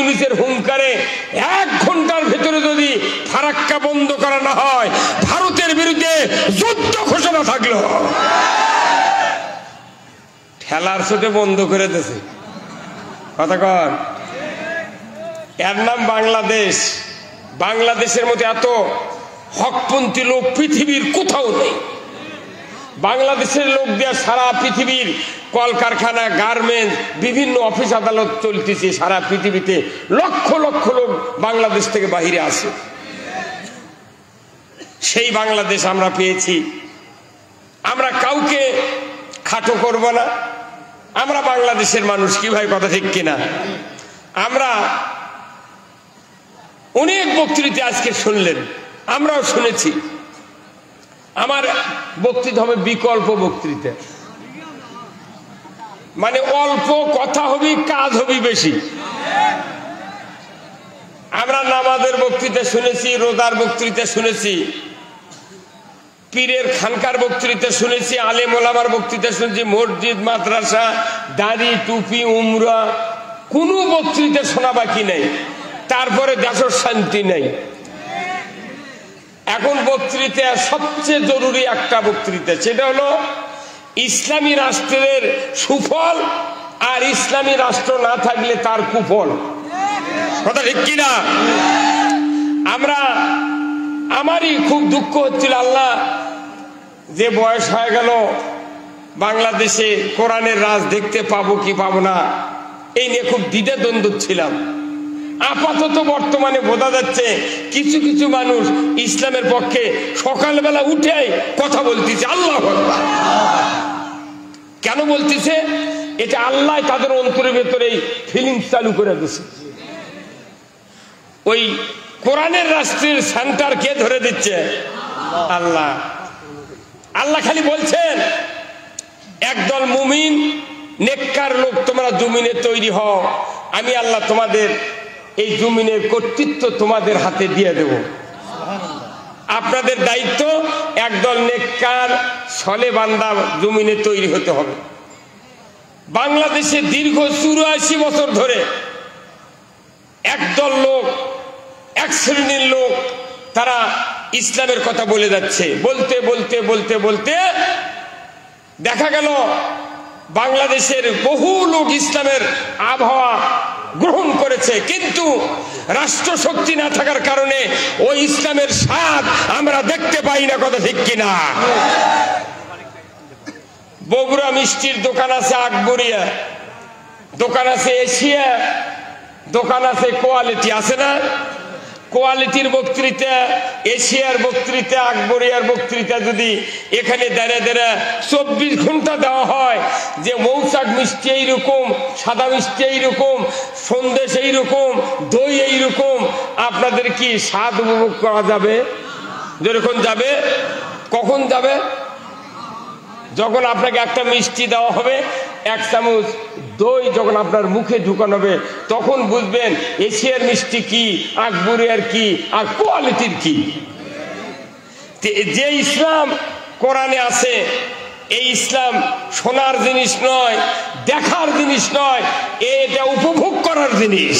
পুলিশের হুঙ্কারে 1 ঘন্টার ভেতরে যদি ফারাক্কা বন্ধ করা না হয়, ভারতের বিরুদ্ধে যুদ্ধ ঘোষণা থাকলো। ঠেলার সাথে বন্ধ করে দিয়েছে। কথা কর, এর নাম বাংলাদেশ। বাংলাদেশের মধ্যে এত হকপন্থী লোক পৃথিবীর কোথাও নেই। বাংলাদেশের লোক দিয়ে সারা পৃথিবীর কলকারখানা, গার্মেন্টস, বিভিন্ন অফিস আদালত চলতেছে। সারা পৃথিবীতে লক্ষ লক্ষ লোক বাংলাদেশ থেকে বাহিরে আসে। সেই বাংলাদেশ আমরা পেয়েছি। আমরা কাউকে খাটো করব না। আমরা বাংলাদেশের মানুষ, কি ভাই কথা ঠিক কিনা? আমরা অনেক বক্তৃতা আজকে শুনলেন, আমরাও শুনেছি। আমার বক্তৃতা হবে বিকল্প বক্তৃতা, মানে অল্প কথা হবে, কাজ হবে বেশি। আমরা নামাজের বক্তৃতা শুনেছি, রোজার বক্তৃতা শুনেছি, পীরের খানকার বক্তৃতা শুনেছি, আলেম ওলামার বক্তৃতা শুনেছি, মসজিদ, মাদ্রাসা, দাড়ি, টুপি, উমরা, কোনো বক্তৃতা শোনা বাকি নেই। তারপরে দেশের শান্তি নেই। এখন বক্তৃতা সবচেয়ে জরুরি একটা বক্তৃতা, সেটা হলো ইসলামী রাষ্ট্রের সুফল আর ইসলামী রাষ্ট্র না থাকলে তার কুফল। কথা ঠিক কিনা? আমারই খুব দুঃখ হচ্ছিল, আল্লাহ যে বয়স হয়ে গেল, বাংলাদেশে কোরআনের রাজ দেখতে পাবো কি পাবো না, এই নিয়ে খুব দ্বিধাদ্বন্দ্ব ছিলাম। আপাতত বর্তমানে বোঝা যাচ্ছে কিছু কিছু মানুষ ইসলামের পক্ষে সকালবেলা উঠে কথা বলতেছে। আল্লাহু আকবার। কেন বলতেছে? এটা আল্লাহ তাদের অন্তরের ভেতরে ফিলিংস চালু করে দিচ্ছে। ওই কোরআনের রাষ্ট্রের সেন্টার কে ধরে দিচ্ছে? আল্লাহ। আল্লাহ খালি বলছেন, একদল মুমিন নেককার লোক তোমরা জমিনে তৈরি হও, আমি আল্লাহ তোমাদের এই জমিনের কর্তৃত্ব তোমাদের হাতে দিয়ে দেব। আপনাদের দায়িত্ব একদল নেককার সলে বান্দা জমিনে তৈরি হতে হবে। বাংলাদেশে দীর্ঘ 84 বছর ধরে একদল লোক, এক শ্রেণীর লোক, তারা ইসলামের কথা বলে যাচ্ছে। বলতে বলতে বলতে বলতে দেখা গেল বাংলাদেশের বহু লোক ইসলামের আবহাওয়া গ্রহণ করেছে, কিন্তু রাষ্ট্র শক্তি না থাকার কারণে ওই ইসলামের স্বাদ আমরা দেখতে পাই না। কথা ঠিক কিনা? বগুড়া মিষ্টির দোকান আছে, আকবরিয়া দোকান আছে, এশিয়া দোকান আছে, কোয়ালিটি আছে না? কোয়ালিটির বক্তৃতা, এশিয়ার বক্তৃতা, আকবরিয়ার বক্তৃতা যদি এখানে দাঁড়া দাঁড়া 24 ঘন্টা দেওয়া হয়, যে মৌচাক মিষ্টি এইরকম, সাদা মিষ্টি এইরকম, সন্দেশ এইরকম, দই এইরকম, আপনাদের কি স্বাদ উপভোগ করা যাবে? যেরকম যাবে। কখন যাবে? যখন আপনাকে একটা মিষ্টি দেওয়া হবে, 1 চামচ দই যখন আপনার মুখে ঢুকানো হবে, তখন বুঝবেন এশিয়ার মিষ্টি কি, আকবরিয়ার কি, আর কোয়ালিটির কি। যে ইসলাম কোরআনে আছে, এই ইসলাম শোনার জিনিস নয়, দেখার জিনিস নয়, এটা উপভোগ করার জিনিস।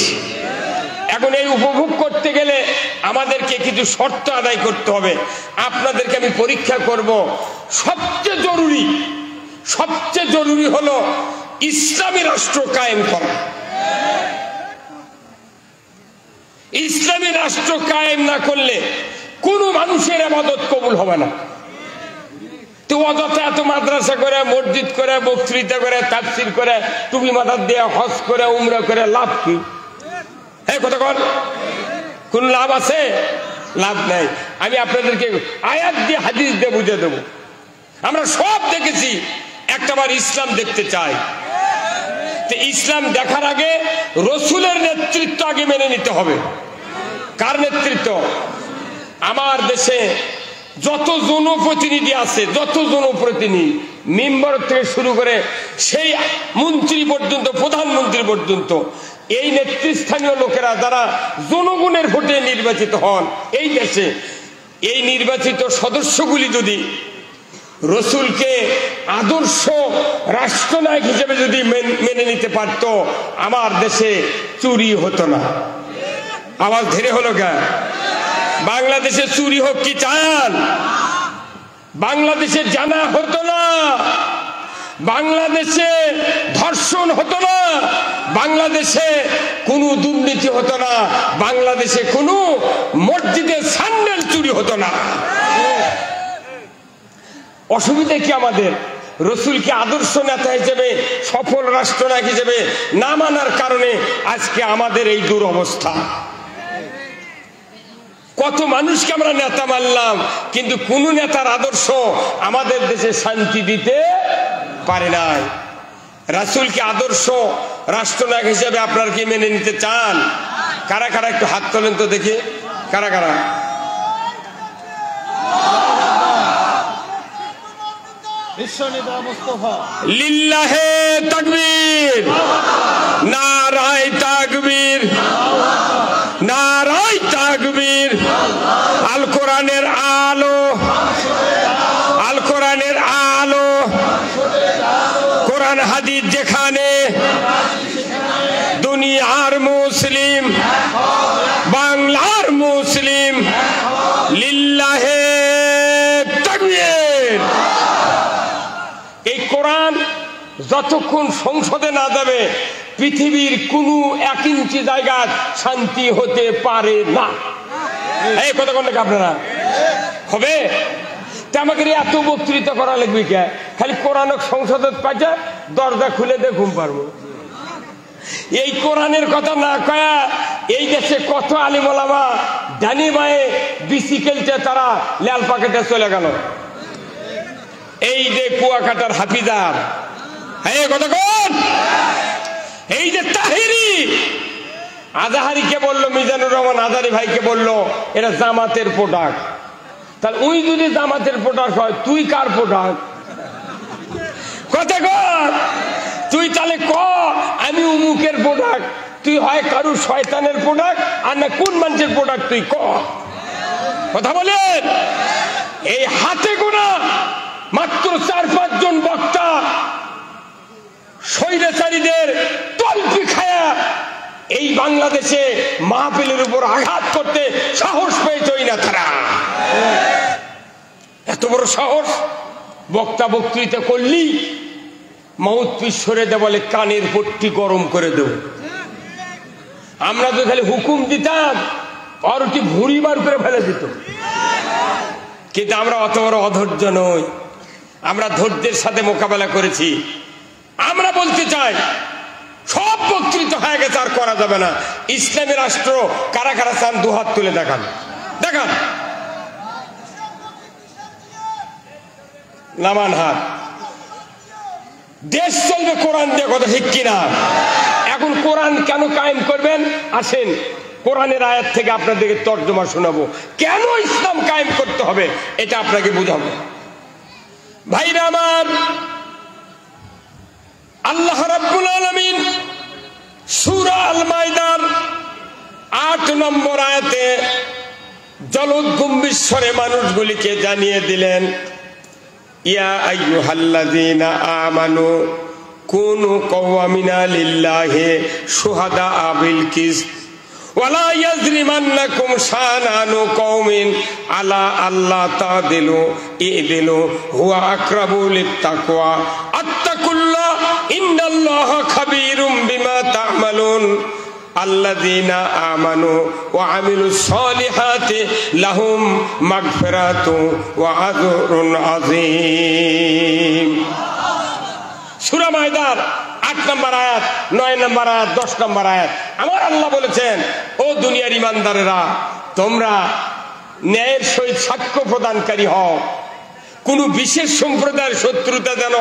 এখন এই উপভোগ করতে গেলে আমাদেরকে কিছু শর্ত আদায় করতে হবে। আপনাদেরকে আমি পরীক্ষা করব। সবচেয়ে জরুরি হলো ইসলামী রাষ্ট্র কায়েম করা। ইসলামী রাষ্ট্র কায়েম না করলে কোন মানুষের ইবাদত কবুল হবে না। তো অযথা এত মাদ্রাসা করে, মসজিদ করে, বক্তৃতা করে, তাফসীর করে, টুপি মাথার দিয়ে হজ করে, উমরা করে, লাভ কি? হ্যাঁ, কথা বল। কোন লাভ আছে? লাভ নাই। আমি আপনাদেরকে আয়াত দিয়ে, হাদিস দিয়ে বুঝিয়ে দেবো। আমরা সব দেখেছি, একটাবার ইসলাম দেখতে চাই। তো ইসলাম দেখার আগে রসুলের নেতৃত্ব আগে মেনে নিতে হবে। কার নেতৃত্ব? আমার দেশে যত জনপ্রতিনিধি আছে, মেম্বার থেকে শুরু করে সেই মন্ত্রী পর্যন্ত, প্রধানমন্ত্রী পর্যন্ত, এই নেতৃস্থানীয় লোকেরা যারা জনগণের ভোটে নির্বাচিত হন এই দেশে, এই নির্বাচিত সদস্যগুলি যদি রসুলকে আদর্শ রাষ্ট্রনায়ক হিসেবে যদি মেনে নিতে পারত, আমার দেশে চুরি হতো না। আওয়াজ ধীরে হলো কেন? বাংলাদেশে চুরি হোক কি চান? বাংলাদেশে জানা হতো না, বাংলাদেশে ধর্ষণ হতো না, বাংলাদেশে কোনো দুর্নীতি হতো না, বাংলাদেশে কোনো মসজিদের স্যান্ডেল চুরি হতো না। অসুবিধা কি আমাদের? রসুলকে আদর্শ নেতা হিসেবে, সফল রাষ্ট্রনায়ক হিসেবে না মানার কারণে আজকে আমাদের এই দুরবস্থা। কত মানুষকে আমরা নেতা মানলাম, কিন্তু কোন নেতার আদর্শ আমাদের দেশে শান্তি দিতে পারে নাই। রাসূলকে আদর্শ রাষ্ট্রনায়ক হিসেবে আপনারা কি মেনে নিতে চান? কারা কারা একটু হাত তোলেন তো দেখি, কারা কারা? লিল্লাহে তাকবীর, নারায়ে তাকবীর, নারায়ে তাকবীর। আল কোরআনের আলো, আল কোরআনের আলো, কোরআন হাদিস যেখানে, দুনিয়ার মুসলিম, বাংলার মুসলিম, লিল্লাহে তাকবীর। এই কোরআন যতক্ষণ সংসদে না যাবে, পৃথিবীর কোন 1 ইঞ্চি জায়গা শান্তি হতে পারে না। এই কথা কোন আপনারা হবে? আমাকে এত বক্তৃতা করা লাগবে কে? খালি কোরআন সংসদে পাইছে, দরজা খুলে দিয়ে ঘুম পারবো। এই কোরআনের কথা না কয়া এই দেশে কত আলিম ওলামা ডানি বায়ে বিসিকেলতে তারা লাল পাকেটে চলে গেল। এই যে কুয়াকাটার হাফিজার, হ্যাঁ কথা কোন? এই যে তাহিরি আজাহারিকে বললো, মিজানুর রহমান আজাহারি ভাইকে বললো এটা জামাতের প্রোডাক্ট। তাহলে ওই যদি জামাতের প্রোডাক্ট হয়, তুই কার প্রোডাক্ট? কথা কর, তুই তাহলে ক আমি উমুকের প্রোডাক্ট, তুই হয় কারু শয়তানের প্রোডাক্ট, আর না কোন মানুষের প্রোডাক্ট তুই ক। কথা বলেন। এই হাতে গোনা মাত্র 4-5 জন বক্তা স্বৈরাচারীদের তলপি খায়া এই বাংলাদেশে মাহফিলের উপর আঘাত করতে সাহস পেয়েছই না তারা। এত বড় সাহস! বক্তা বক্তৃতা করলি মাউথপিস সরে দে বলে কানের পট্টি গরম করে দেব। আমরা তো খালি হুকুম দিতাম, আর ওটি ভুঁড়ি বার করে ফেলে দিত। কিন্তু আমরা অত বড় অধৈর্য নই, আমরা ধৈর্যের সাথে মোকাবেলা করেছি। আমরা বলতে চাই সব বক্তৃতা হয়ে গেছে, আর করা যাবে না। ইসলামী রাষ্ট্র কারা কারা চান? 2 হাত তুলে দেখান, দেখান, নামান হাত। দেশ চলবে কোরআন দিয়ে, কথা ঠিক কিনা? এখন কোরআন কেন কায়েম করবেন? আসেন কোরআনের আয়াত থেকে আপনাদেরকে তর্জমা শোনাবো, কেন ইসলাম কায়েম করতে হবে এটা আপনাকে বুঝাবো। ভাইরা আমার, আল্লাহ রাব্বুল আলামিন সূরা আল মাইদার 8 নম্বর আয়াতে জলদগম্ভীর মানুষগুলিকে জানিয়ে দিলেন, ইয়া আইয়ুহাল্লাযীনা আমানু কুনু কওয়ামিনা লিল্লাহি শুহাদা বিল কিসত ওয়ালা ইয়াজরিমান্নাকুম শানানু কওমিন আলা আল্লাহ তাদিলু ইদিলু হুয়া আকরাবু লিত্তাকওয়া আত্তাকুল্লাহ ইন্নাল্লাহা খাবীরুম বিমা তা'মালুন আল্লাযীনা আমানু ওয়া আমিলুস সলিহাতি লাহুম মাগফিরাতু ওয়া আজরুন আযীম। সূরা মাইদার 8 নম্বর আয়াত, 9 নম্বর আয়াত, 10 নম্বর আয়াত। আমার আল্লাহ বলেছেন, ও দুনিয়ার ইমানদারেরা, তোমরা ন্যায়ের সহিত সাক্ষ্য প্রদানকারী হও। কোন বিশেষ সম্প্রদায়ের শত্রুতা যেন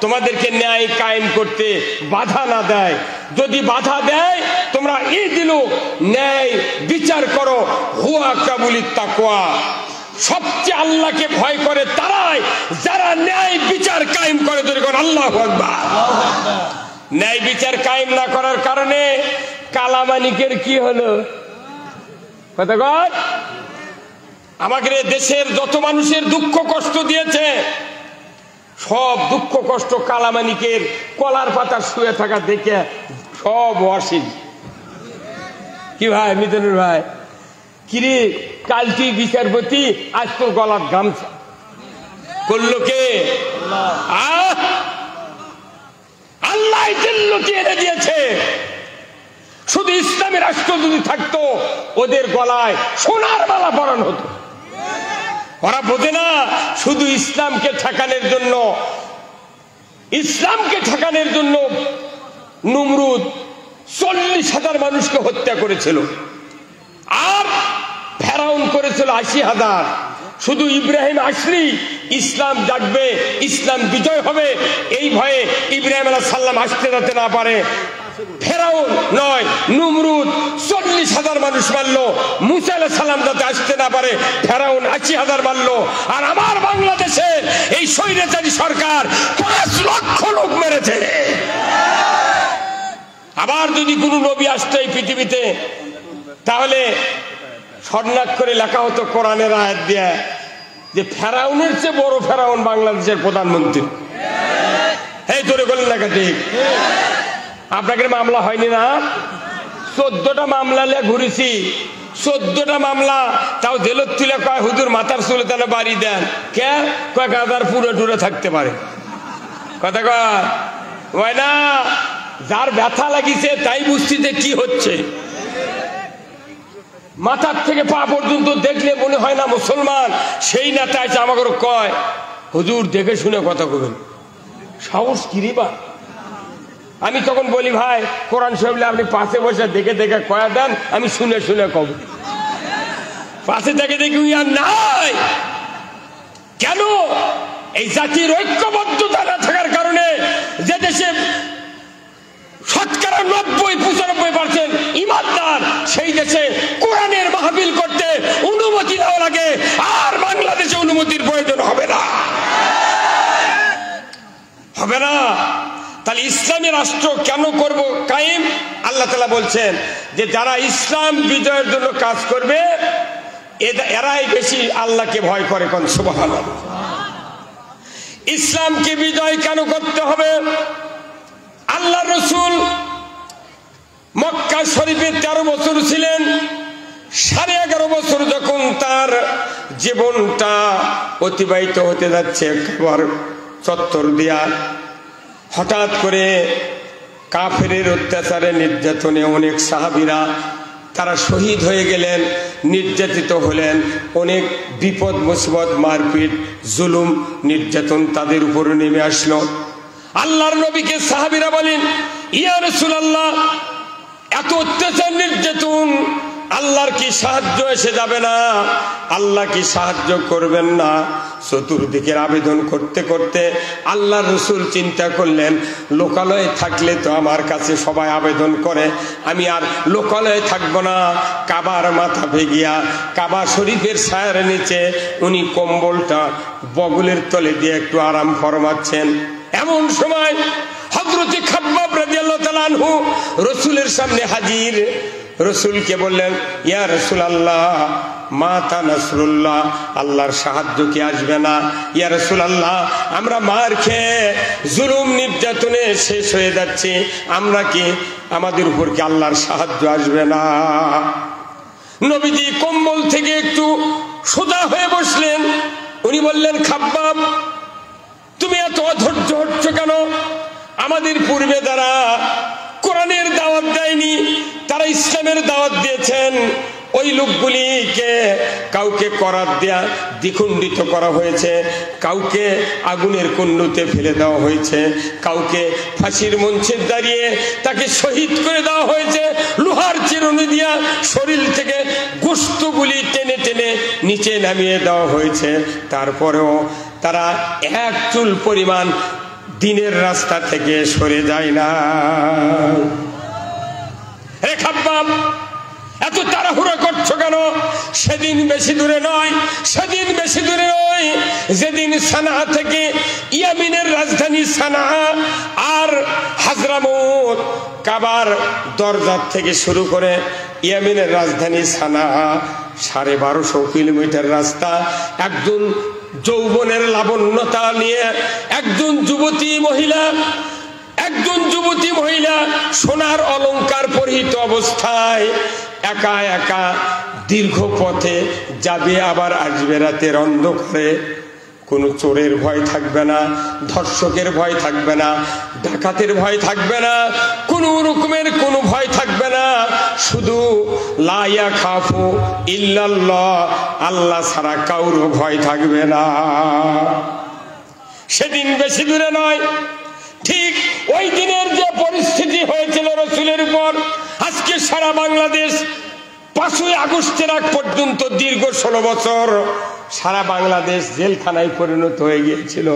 তোমাদেরকে ন্যায় কায়েম করতে বাধা না দেয়। যদি বাধা দেয়, তোমরা দিলো ন্যায় বিচার করো। হুয়া কাবুলিত তাকওয়া, সবচেয়ে আল্লাহকে ভয় করে তারাই যারা ন্যায় বিচার কায়েম করে। যখন আল্লাহু আকবার। ন্যায় বিচার কায়েম না করার কারণে কালামানিকের কি হলো? কথা কর। আমাদের দেশের যত মানুষের দুঃখ কষ্ট দিয়েছে, সব দুঃখ কষ্ট কালামানিকের কলার পাতা শুয়ে থাকা দেখে সব ওয়াসিল। কি ভাই মিজানুর ভাই, কিরে কাল তুই বিচারপতি, আজ তোর গলার গামছা করলো কে? আল্লাহ এনে দিয়েছে। শুধু ইসলামী রাষ্ট্র যদি থাকতো ওদের গলায় সোনার মালা পরানো হতো। ওরা বোঝে না শুধু ইসলামকে ঠেকানোর জন্য নমরুদ 40,000 মানুষকে হত্যা করেছিল, আর ফেরাউন করেছিল 80,000। শুধু ইব্রাহিম আসলেই ইসলাম জাগবে, ইসলাম বিজয় হবে, এই ভয়ে ইব্রাহিম আলাইহিস সালাম আসতে যাতে না পারে ফেরাউন নয় নমরুদ 40,000 মানুষ মারলো, মুসা আলাইহিস সালাম যাতে আসতে না পারে ফেরাউন 80,000 মারলো। আর আমার বাংলাদেশে এই স্বৈরাচারী সরকার 5 লক্ষ লোক মেরেছে। আবার যদি কোনো নবী আসতো এই পৃথিবীতে, তাহলে স্বর্ণাক্ষরে লেখা হতো কোরআনের আয়াত দিয়ে যে ফেরাউনের চেয়ে বড় ফেরাউন বাংলাদেশের প্রধানমন্ত্রী। এই তোরে বলেন লেখা ঠিক? আপনাকে মামলা হয়নি না? 14টা মামলা নিয়ে ঘুরেছি, 14টা মামলা, তাও জেলত তুলে কয় হুজুর মাথার চুলে তাহলে বাড়ি দেন। কে কয় গাদার পুরো টুরে থাকতে পারে। কথা কয় না, যার ব্যথা লাগিছে তাই বুঝছি যে কি হচ্ছে। মাথার থেকে পা পর্যন্ত দেখলে মনে হয় না মুসলমান। সেই নেতা আছে আমাকে কয় হুজুর দেখে শুনে কথা কবেন, সাহস কিরিবা। আমি তখন বলি ভাই কোরআন শরীফ আপনি পাশে বসে দেখে দেখে কয়া দেন, আমি শুনে শুনে কব। পাশে দেখে দেখি আর নাই। কেন? এই জাতির ঐক্যবদ্ধতা না থাকার কারণে যে দেশে 95% ইমানদার, সেই দেশে কোরআনের মাহফিল করতে অনুমতি দেওয়া লাগে, আর বাংলাদেশে অনুমতির প্রয়োজন হবে না। তাহলে ইসলামী রাষ্ট্র কেন করব কায়েম? আল্লাহ তাআলা বলছেন যে যারা ইসলাম বিজয়ের জন্য কাজ করবে এরাই বেশি আল্লাহকে ভয় করে। কোন সুবহানাল্লাহ। ইসলামকে বিজয় কেন করতে হবে? আল্লাহ রসুল মক্কা শরীফে 13 বছর ছিলেন। 11.5 বছর যখন তার জীবনটা অতিবাহিত হতে যাচ্ছে খাবার চত্বর দিয়া, হঠাৎ করে কাফেরের অত্যাচারে নির্যাতনে অনেক সাহাবীরা তারা শহীদ হয়ে গেলেন, নির্যাতিত হলেন। অনেক বিপদ মুসিবত, মারপিট, জুলুম, নির্যাতন তাদের উপর নেমে আসলো। আল্লাহর নবীকে সাহাবীরা বলেন, ইয়া রাসূলুল্লাহ, এত অত্যাচার নির্যাতন, আল্লাহর কি সাহায্য এসে যাবে না? আল্লাহ কি সাহায্য করবেন না? চতুর্দিকের আবেদন করতে করতে আল্লাহর রাসূল চিন্তা করলেন, লোকালয়ে থাকলে তো আমার কাছে সবাই আবেদন করে, আমি আর লোকালয়ে থাকবো না। কাবার মাথা ভেগিয়া কাবা শরীফের ছায়ার নিচে উনি কম্বলটা বগলের তলে দিয়ে একটু আরাম ফরমাচ্ছেন। এমন সময় হযরত খাব্বাব রাদিয়াল্লাহু তাআলা আনহু রাসূলের সামনে হাজির। রাসূলকে বললেন, ইয়া রাসূলুল্লাহ, মাতা নাসরুল্লাহ, আল্লাহর সাহায্য কি আসবে না? ইয়া রাসূলুল্লাহ, আমরা মার খেয়ে জুলুম নির্যাতনে শেষ হয়ে যাচ্ছি, আমরা কি আমাদের উপর কি আল্লাহর সাহায্য আসবে না? নবীজি কম্বল থেকে একটু সোজা হয়ে বসলেন। উনি বললেন, খাব্বাব, তুমি এত অধৈর্য হচ্ছ কেন? আমাদের পূর্বে যারা কোরআনের দাওয়াত দেয়নি, তারা ইসলামের দাওয়াত দিয়েছেন, ওই লোকগুলিকে কাউকে করাত দেয়া দ্বিখণ্ডিত করা হয়েছে, কাউকে আগুনের কুণ্ডুতে ফেলে দেওয়া হয়েছে, কাউকে ফাঁসির মঞ্চে দাঁড়িয়ে তাকে শহীদ করে দেওয়া হয়েছে, লোহার চিরুনি দিয়া শরীর থেকে গোশতগুলি টেনে টেনে নিচে নামিয়ে দেওয়া হয়েছে। তারপরেও তারা এক চুল পরিমাণ দিনের রাস্তা থেকে সরে যায় না। হে খাব্বাব, এত তাড়াহুড়ো করছো কেন? সেদিন বেশি দূরে নয়, সেদিন বেশি দূরে নয় যেদিন সানা থেকে, ইয়ামিনের রাজধানী সানা আর হাজরামুত, কাবার দরজা থেকে শুরু করে ইয়ামিনের রাজধানী সানা 1250 কিলোমিটার রাস্তা। একজন যৌবনের লাবণ্যতা নিয়ে একজন যুবতী মহিলা সোনার অলংকার পরিহিত অবস্থায় একা একা দীর্ঘ পথে যাবে, আবার আসবে রাতের অন্ধকারে। কোনো চোরের ভয় থাকবে না, ধর্ষকের ভয় থাকবে না, ডাকাতের ভয় থাকবে না, কোনো রকমের কোনো ভয় থাকবে না। শুধু লা ইয়াখাফু ইল্লাল্লাহ, আল্লাহ ছাড়া কারো ভয় থাকবে না। সেদিন বেশি দূরে নয়, ঠিক ওই দিনের যে পরিস্থিতি হয়েছিল রাসূলের উপর, আজকে সারা বাংলাদেশ 5ই আগস্টের আগ পর্যন্ত দীর্ঘ 16 বছর সারা বাংলাদেশ জেলখানায় পরিণত হয়ে গিয়েছিল।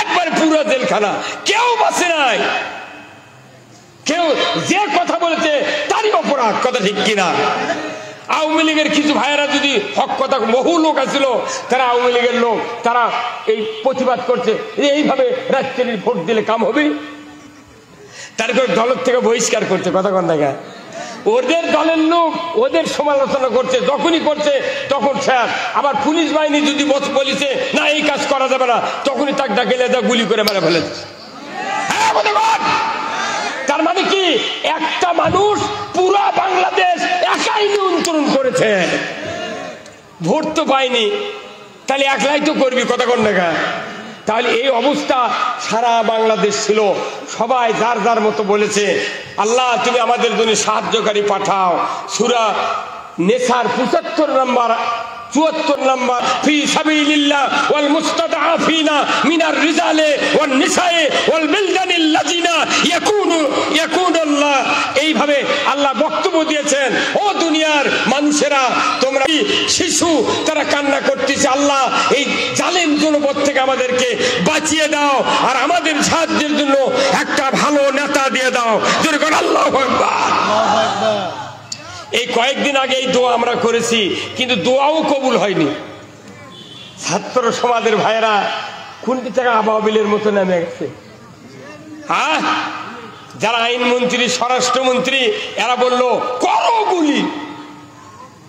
একবার পুরো জেলখানা, কেউ বাঁচে নাই। কেউ যে কথা বলেছে তারই অপরাধ, কথা ঠিক কিনা? আওয়ামী লীগের কিছু ভাইয়েরা যদি হক কথা, বহু লোক আছিল তারা আওয়ামী লীগের লোক, তারা এই প্রতিবাদ করছে এইভাবে রাজনীতির ভোট দিলে কাম হবে, তারপর দলের থেকে বহিষ্কার করছে। কথা কন দেখা, ওদের দলের লোক ওদের সমালোচনা করছে, যখনই করছে তখন স্যার। আবার পুলিশ বাহিনী যদি বলেছে না এই কাজ করা যাবে না, তখনই তাকে ডাকে গুলি করে মেরে ফেলেছে। তার মানে কি, একটা মানুষ পুরা বাংলাদেশ একাই নিয়ন্ত্রণ করেছে। ভোট তো পায়নি, তাহলে একলাই তো করবি, কথা কন দেখা। তাহলে এই অবস্থা সারা বাংলাদেশ ছিল, সবাই যার যার মতো বলেছে আল্লাহ তুমি আমাদের জন্য সাহায্যকারী পাঠাও। সূরা নেসার 75 নম্বর 74 নম্বর, ফি সাবিলিল্লাহ ওয়াল মুস্তাদআফিনা মিনার রিজালি ওয়ান নিসায়ে ওয়াল বিলদানিল লাযিনা ইয়াকুনুল্লাহ। এইভাবে আল্লাহ বক্তব্য দিয়েছেন, ও দুনিয়ার মানুষেরা, তোমরা শিশু তারা কান্না করতেছে, আল্লাহ এই জালেম জনপদ থেকে আমাদেরকে বাঁচিয়ে দাও, আর আমাদের সাহায্যের জন্য একটা ভালো নেতা দিয়ে দাও। যেরকম আল্লাহু আকবার। এই কয়েকদিন আগে এই দোয়া আমরা করেছি, কিন্তু দোয়াও কবুল হয়নি। ছাত্র সমাজের ভাইয়েরা কোনটি থেকে আবাবিলের মতো নেমে গেছে। হ্যাঁ, যারা আইনমন্ত্রী, স্বরাষ্ট্রমন্ত্রী, এরা বলল করো গুলি।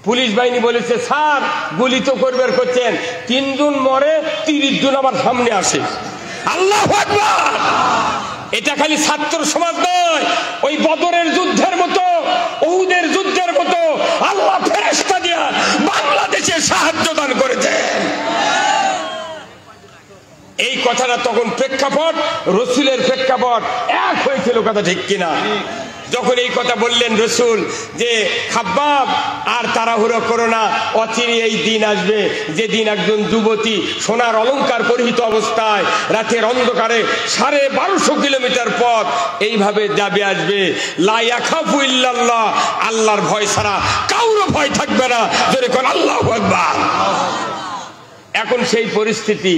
পুলিশ বাহিনী বলেছে স্যার গুলি তো করবার করছেন, 3 জন মরে 30 জন আমার সামনে আসে। আল্লাহু আকবার। এটা খালি ছাত্র সমাজ নয়, ওই বদরের যুদ্ধের মতো, উহুদের যুদ্ধের মতো আল্লাহ ফেরেশতা দিয়া বাংলাদেশে সাহায্য দান করেছে। এই কথাটা তখন প্রেক্ষাপট, রসুলের প্রেক্ষাপট এক হয়েছিল, কথা ঠিক কিনা? যখন এই কথা বললেন রসুল যে খাব্বাব আর তাড়াহুড়ো করো না, অচিরে এই দিন আসবে যেদিন একজন যুবতী সোনার অলংকার পরিহিত অবস্থায় রাতের অন্ধকারে 1250 কিলোমিটার পথ এইভাবে যাবে, আসবে। লা ইয়াখাফু ইল্লাল্লাহ, আল্লাহর ভয় ছাড়া কারো ভয় থাকবে না। জোরে কোন আল্লাহু আকবার। এখন সেই পরিস্থিতি,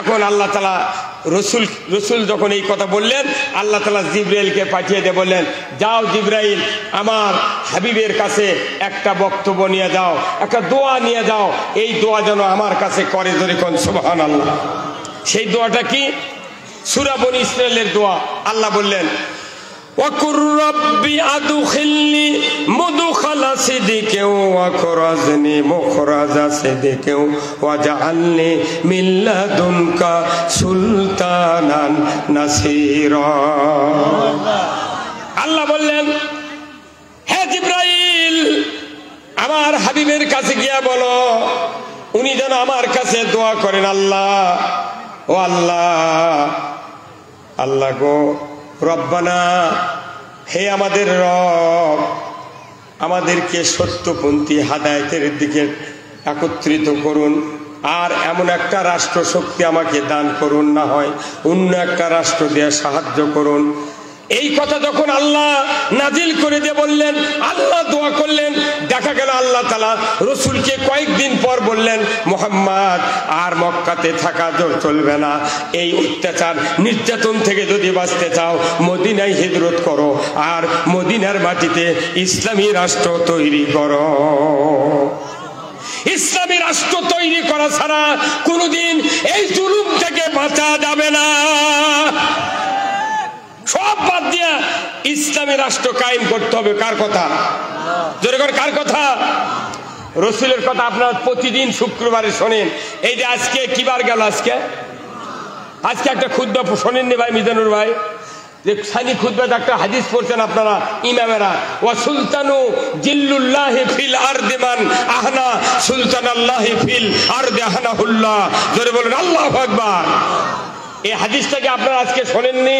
এখন আল্লাহ তাআলা রসুল যখন এই কথা বললেন, আল্লাহ তাআলা জিবরাইলকে পাঠিয়ে দিয়ে বললেন, যাও জিবরাইল, আমার হাবিবের কাছে একটা বক্তব্য নিয়ে যাও, একটা দোয়া নিয়ে যাও, এই দোয়া যেন আমার কাছে করে। জোরে কোন সুবহানাল্লাহ। সেই দোয়াটা কি? সূরা বনী ইসরাইলের দোয়া। আল্লাহ বললেন, ওয়াকুর রাব্বি আদখিলনি মুদখালা সিদকিন ওয়াখরাজনি মুখরাজা সিদকিন ওয়াজআলনি মিন লাদুনকা সুলতানান নাসীরা। আল্লাহ বললেন, হে জিবরাইল, আমার হাবিবের কাছে গিয়া বলো উনি যেন আমার কাছে দোয়া করেন। আল্লাহ, ও আল্লাহ, আল্লাহ গো রব্বানা, হে আমাদের রব, আমাদেরকে সত্যপন্থী হাদায়াতের দিকে একত্রিত করুন, আর এমন একটা রাষ্ট্র শক্তি আমাকে দান করুন, না হয় অন্য একটা রাষ্ট্র দিয়ে সাহায্য করুন। এই কথা যখন আল্লাহ নাজিল করে দিয়ে বললেন, আল্লাহ দোয়া করলেন, দেখা গেল আল্লাহ তাআলা রসুলকে কয়েকদিন পর বললেন, মুহাম্মদ আর মক্কাতে থাকা চলবে না, এই অত্যাচার নির্যাতন থেকে যদি বাঁচতে চাও মদিনায় হিজরত করো, আর মদিনার মাটিতে ইসলামী রাষ্ট্র তৈরি করো। ইসলামী রাষ্ট্র তৈরি করা ছাড়া কোনোদিন এই জুলুম থেকে বাঁচা যাবে না। সব বাদ দিয়া ইসলামী রাষ্ট্র কায়েম করতে হবে। কার কথা? জোরে করে কার কথা? রসুলের কথা আপনারা প্রতিদিন শুক্রবারে শোনেন। এই যে আজকে কি বার গেল, আজকে একটা খুতবা শোনেননি ভাই মিজানুর ভাই? যে সানি খুতবাতে একটা হাদিস পড়ছেন আপনারা ইমামেরা, ওয়া সুলতানু জিল্লুল্লাহি ফিল আরদি মান আহনা সুলতানাল্লাহি ফিল আরদি আহনাহুল্লাহ। জোরে বলেন আল্লাহু আকবার। এই হাদিসটাকে আপনারা আজকে শোনেননি?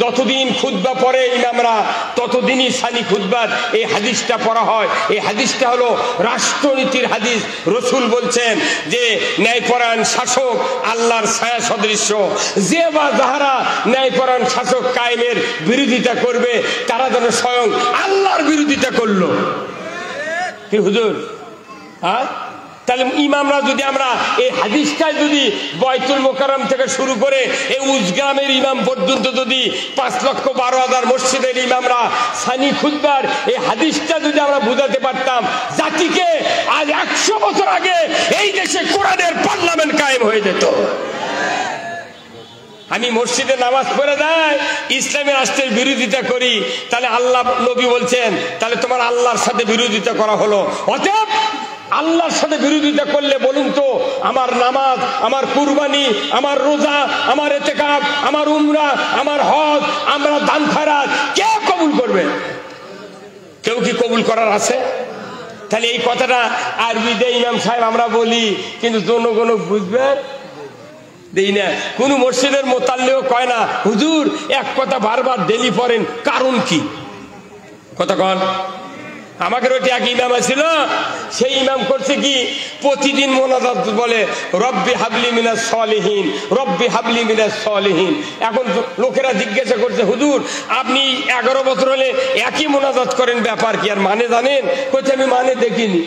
যতদিন খুতবা পড়ে ইমামরা ততদিনই সানি খুতবার এই হাদিসটা পড়া হয়। এই হাদিসটা হলো রাষ্ট্রনীতির হাদিস। রসুল বলছেন যে ন্যায়পরায়ণ শাসক আল্লাহর ছায়া সদৃশ্য, যে বা যাহারা ন্যায়পরায়ণ শাসক কায়েমের বিরোধিতা করবে তারা যেন স্বয়ং আল্লাহর বিরোধিতা করলো। কি হুজুর? হ্যাঁ, তাহলে ইমামরা যদি আমরা এই হাদিসটাই যদি বয়তুল মোকাররম থেকে শুরু করে এই উজগ্রামের ইমাম পর্যন্ত যদি 5,12,000 মসজিদের ইমামরা সানি খুতবার এই হাদিসটা যদি আমরা বুঝাতে পারতাম জাতিকে, আজ 100 বছর আগে এই দেশে কোরআনের পার্লামেন্ট কায়েম হয়ে যেত। আমি মসজিদে নামাজ পড়ে দেয় ইসলামী রাষ্ট্রের বিরোধিতা করি, তাহলে আল্লাহ নবী বলছেন তাহলে তোমার আল্লাহর সাথে বিরোধিতা করা হলো। অতএব আল্লাহর সাথে বিরোধিতা করলে বলুন তো আমার নামাজ, আমার কুরবানি, আমার রোজা, আমার ইতিকাফ, আমার উমরা, আমার হজ, আমরা দান খয়রাত কে কবুল করবে? কেউ কি কবুল করার আছে? তাহলে এই কথাটা আরবিতে ইমাম সাহেব আমরা বলি, কিন্তু জনগণ বুঝবে দেই না। কোন মসজিদের মোতাল্লিও কয় না হুজুর এক কথা বারবার ডেলি পড়েন, কারণ কি? কথা কন। আমাকে ওটি এক ইমাম ছিল, সেই ইমাম করছে কি প্রতিদিন মোনাজাত বলে রব্বি হাবলি মিনাস সলিহিন, রব্বি হাবলি মিনাস সলিহিন। এখন লোকেরা জিজ্ঞাসা করছে হুজুর আপনি 11 বছর হলে একই মোনাজাত করেন, ব্যাপার কি? আর মানে জানেন? কইছে আমি মানে দেখিনি।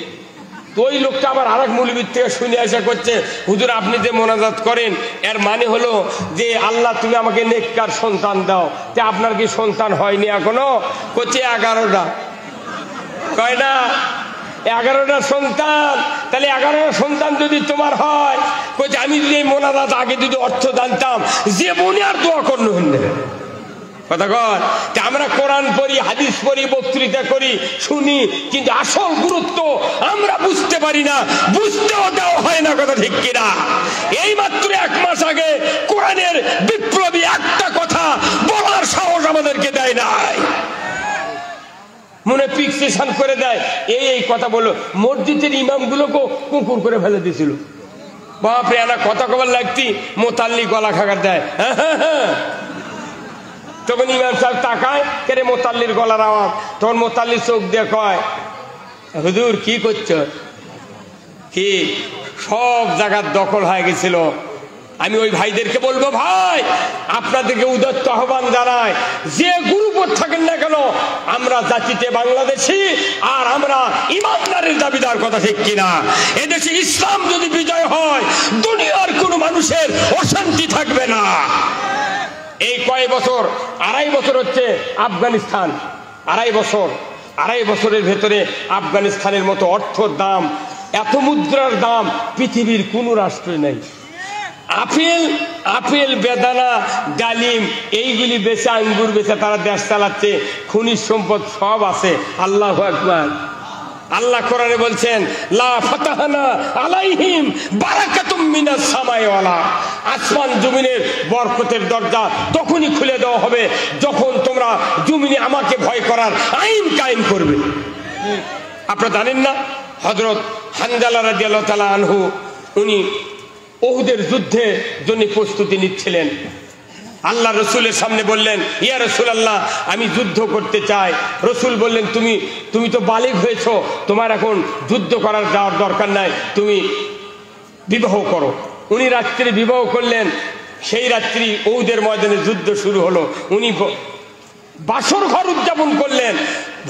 তো ওই লোকটা আবার আরেক মৌলবীর থেকে শুনে আসা করছে হুজুর আপনি যে মোনাজাত করেন এর মানে হলো যে আল্লাহ তুমি আমাকে নেককার সন্তান দাও। তে আপনার কি সন্তান হয়নি এখনো? করছে 11টা। কয়টা? 11টা সন্তান। তাহলে 11টা সন্তান যদি তোমার হয়, কইছে আমি যদি এই মোনাজাত আগে যদি অর্থ জানতাম যে মনে আর দোয়া করলো হইলে। কথা কয় আমরা কোরআন পড়ি, হাদিস পড়ি, বক্তৃতা করি, শুনি, কিন্তু আসল গুরুত্ব আমরা বুঝতে পারি না, বুঝতেও দেওয়া হয় না। কথা ঠিক কিনা? এই মাত্র 1 মাস আগে কোরআনের বিপ্লবী একটা কথা বলার সাহস আমাদেরকে দেয় নাই, মনে ফিক্সেশন করে দেয়। এই কথা বলো, মসজিদের ইমামগুলোকে কুকুর করে ফেলে দিয়েছিল। বাপরে আনা কথা কবার লাগতি মোতাল্লি গলা খাগার দেয়। তখন ইমাম সাহেব তাকায়, কেরে মোতাল্লির গলার আওয়াজ। তখন মোতাল্লি চোখ দিয়ে কয় হুজুর কি করছো? কি সব জায়গার দখল হয়ে গেছিল। আমি ওই ভাইদেরকে বলবো ভাই আপনাদেরকে উদাত্ত আহ্বান জানাই, যে গ্রুপে থাকেন না কেন আমরা জাতিতে বাংলাদেশি, আর আমরা ইমানদারের দাবিদার। কথা ঠিক কিনা? এদেশে ইসলাম যদি বিজয় হয় দুনিয়ার কোনো মানুষের অশান্তি থাকবে না। এই কয় বছর, 2.5 বছর হচ্ছে আফগানিস্তান, 2.5 বছরের ভেতরে আফগানিস্তানের মতো অর্থর দাম, এত মুদ্রার দাম পৃথিবীর কোনো রাষ্ট্রে নেই। আপেল, বেদানা, ডালিম এইগুলি বেচে, আঙ্গুর বেচে তারা দেশ চালাচ্ছে, খনিজ সম্পদ সব আছে। আল্লাহু আকবার। আল্লাহ কোরআনে বলছেন লা ফাতাহনা আলাইহিম বারাকাতুম মিনাস সামাই ওয়াল আরদ। আসমান জমিনের বরকতের দরজা তখনই খুলে দেওয়া হবে যখন তোমরা জমিনে আমাকে ভয় করার আইন কায়েম করবে। আপনারা জানেন না হযরত হানজালা রাদিয়াল্লাহু তাআলা আনহু উনি উহুদের যুদ্ধের জন্য প্রস্তুতি নিচ্ছিলেন। আল্লাহ রসুলের সামনে বললেন ইয়া রাসূলুল্লাহ আমি যুদ্ধ করতে চাই। রসুল বললেন তুমি তো বালিগ হয়েছো, তোমার এখন যুদ্ধ করার যাওয়ার দরকার নাই, তুমি বিবাহ করো। উনি রাত্রি বিবাহ করলেন। সেই রাত্রি উহুদের ময়দানে যুদ্ধ শুরু হলো। উনি বাসর ঘর উদযাপন করলেন।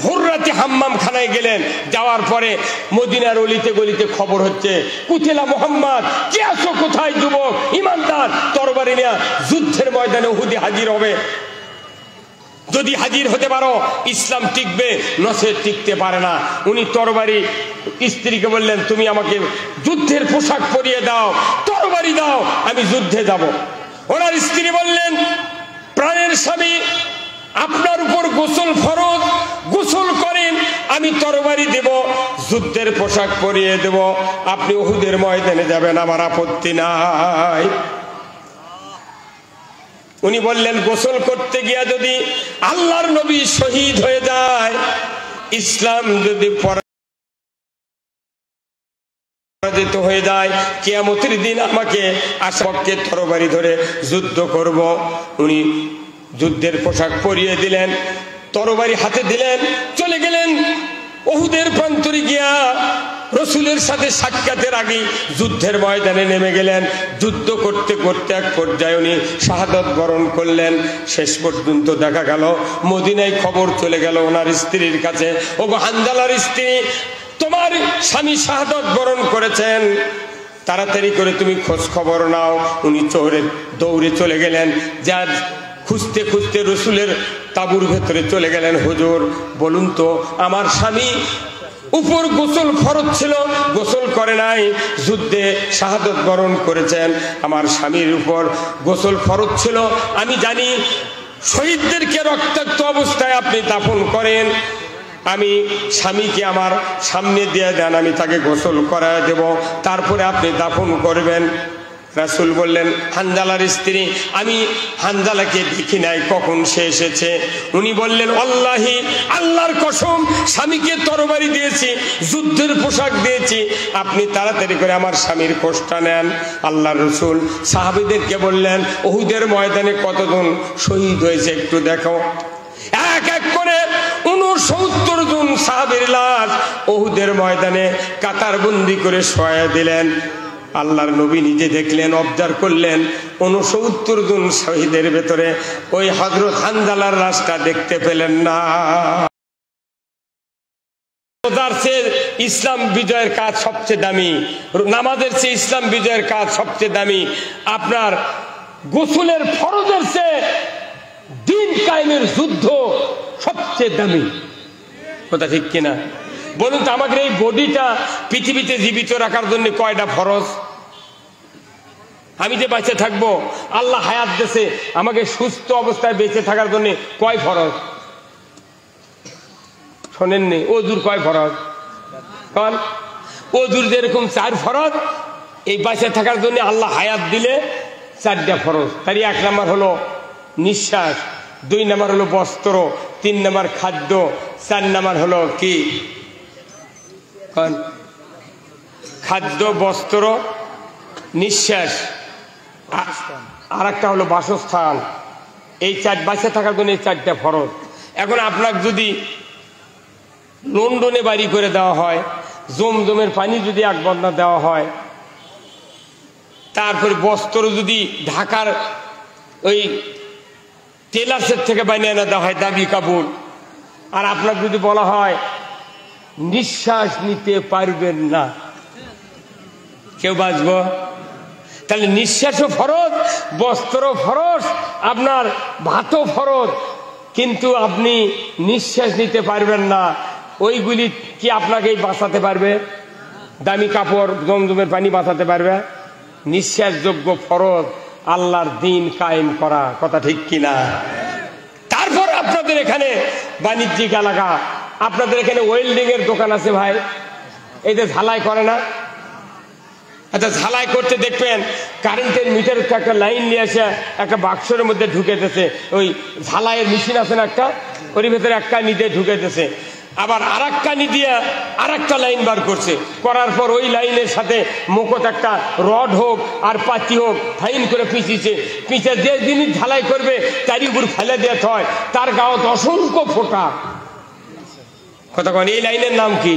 ভোর রাতে হাম্মাম খানায় গেলেন। যাওয়ার পরে মদিনার অলিতে গলিতে খবর হচ্ছে কুতিলা মুহাম্মদ, কে আছো কোথায় যুবক ইমানদার তরবারি নিয়ে যুদ্ধের ময়দানে উহুদে হাজির হবে। যদি হাজির হতে পারো ইসলাম টিকবে, নসে টিকতে পারে না। উনি তরবারি স্ত্রীকে বললেন তুমি আমাকে যুদ্ধের পোশাক পরিয়ে দাও, তরবারি দাও, আমি যুদ্ধে যাব। ওনার স্ত্রী বললেন প্রাণের স্বামী আপনার উপর গোসল ফরজ, গোসল করেন, আমি তরবারি দেব, যুদ্ধের পোশাক পরিয়ে দেব, আপনি উহুদের ময়দানে যাবেন, আমার আপত্তি নাই। উনি বললেন গোসল করতে গিয়া যদি আল্লাহর নবী শহীদ হয়ে যায়, ইসলাম যদি পরাজিত হয়ে যায়, কিয়ামতের দিন আমাকে আশাকে তরবারি ধরে যুদ্ধ করব। উনি যুদ্ধের পোশাক পরিয়ে দিলেন, তরবারি হাতে দিলেন, চলে গেলেন উহুদের প্রান্তরে গিয়া রসুলের সাথে সাক্ষাতের আগে যুদ্ধের ময়দানে নেমে গেলেন। যুদ্ধ করতে করতে এক পর্যায়ে উনি শাহাদাত বরণ করলেন। শেষ পর্যন্ত দেখা গেল মদিনায় খবর চলে গেল ওনার স্ত্রীর কাছে, ওগো হানজালার স্ত্রী, তোমার স্বামী শাহাদাত বরণ করেছেন, তাড়াতাড়ি করে তুমি খোঁজ খবর নাও। উনি দৌড়ে চলে গেলেন, যা খুঁজতে খুঁজতে রসুলের তাঁবুর ভেতরে চলে গেলেন। হুজুর বলুন তো, আমার স্বামী উপর গোসল ফরজ ছিল, গোসল করে নাই, যুদ্ধে শাহাদাত বরণ করেছেন। আমার স্বামীর উপর গোসল ফরজ ছিল, আমি জানি শহীদদেরকে রক্তাক্ত অবস্থায় আপনি দাফন করেন, আমি স্বামীকে আমার সামনে দিয়ে দেন, আমি তাকে গোসল করায় দেব, তারপরে আপনি দাফন করবেন। রাসূল বললেন, হানজালার স্ত্রী, আমি হানজালাকে দেখি নাই, কখন সে এসেছে? উনি বললেন, আল্লাহি, আল্লাহর কসম, স্বামীকে তরবারি দিয়েছি, যুদ্ধের পোশাক দিয়েছি, আপনি তাড়াতাড়ি করে আমার স্বামীর খোঁজটা নেন। আল্লাহর রাসূল সাহাবীদেরকে বললেন, উহুদের ময়দানে কতজন শহীদ হয়েছে একটু দেখো। এক এক করে 69 জন সাহাবীর লাশ উহুদের ময়দানে কাতারবন্দি করে শোয়া দিলেন। আল্লাহর নবী নিজে দেখলেন, অবজার্ভ করলেন, 69 জন শহীদের ভেতরে ওই হযরত হানজালার লাশটা দেখতে পেলেন না। রোজার চেয়ে ইসলাম বিজয়ের কাজ সবচেয়ে দামি, নামাজের চেয়ে ইসলাম বিজয়ের কাজ সবচেয়ে দামি, আপনার গোসলের ফরজের চেয়ে দিন কায়েমের যুদ্ধ সবচেয়ে দামি। কথা ঠিক কিনা বলুন তো? আমাদের এই বডিটা পৃথিবীতে জীবিত রাখার জন্য কয়টা ফরজ? আমি যে বেঁচে থাকবো, আল্লাহ হায়াত দিয়েছে, আমাকে সুস্থ অবস্থায় বেঁচে থাকার জন্য কয় ফরজ? শোনেননি? ওযুর কয় ফরজ? কারণ ওযুর যেরকম 4 ফরজ, এই বেঁচে থাকার জন্য আল্লাহ হায়াত দিলে 4টা ফরজ। তার 1 নাম্বার হলো নিঃশ্বাস, 2 নাম্বার হলো বস্ত্র, 3 নাম্বার খাদ্য, 4 নাম্বার হলো কি? খাদ্য, বস্ত্র, নিঃশ্বাস, আর একটা হলো বাসস্থান। এই 4 বেঁচে থাকার জন্য এই 4টা ফরজ। এখন আপনাকে যদি লন্ডনে বাড়ি করে দেওয়া হয়, জমজমের পানি যদি 1 বন্যা দেওয়া হয়, তারপরে বস্ত্র যদি ঢাকার ওই টেলার্সের থেকে বানিয়ে আনা দেওয়া হয় দাবি কাপড়, আর আপনাকে যদি বলা হয় নিঃশ্বাস নিতে পারবেন না, কেউ বাঁচব? তাহলে নিঃশ্বাসও ফরজ, বস্ত্র ফরজ, আপনার ভাতও ফরজ, কিন্তু আপনি নিঃশ্বাস নিতে পারবেন না। ওইগুলি কি আপনাকেই বাঁচাতে পারবে? দামি কাপড়, জমজমের পানি বাঁচাতে পারবে? নিঃশ্বাসযোগ্য ফরজ আল্লাহর দ্বীন কায়েম করা। কথা ঠিক কিনা? তারপর আপনাদের এখানে বাণিজ্যিক এলাকা, আপনাদের এখানে ওয়েল্ডিং এর দোকান আছে ভাই, এই যে ঝালাই করে না? আচ্ছা, ঝালাই করতে দেখবেন কারেন্টের মিটারের একটা লাইন নিয়ে এসে একটা বাক্সের মধ্যে ঢুকে দিয়েছে, ওই ঝালাইয়ের মেশিন আছে না একটা, ওর ভিতরে একটা নিতে ঢুকে দিয়েছে, আবার আর একটা নি দিয়ে আর একটা লাইন বার করছে, করার পর ওই লাইনের সাথে মুখত একটা রড হোক আর পাতি হোক ফাইন করে পিছিয়েছে, পিছিয়ে যে জিনিস ঝালাই করবে তারই উপর ফেলে দিতে হয়, তার গাঁত অসংখ্য ফোঁটা। কথা কন, এই লাইনের নাম কি?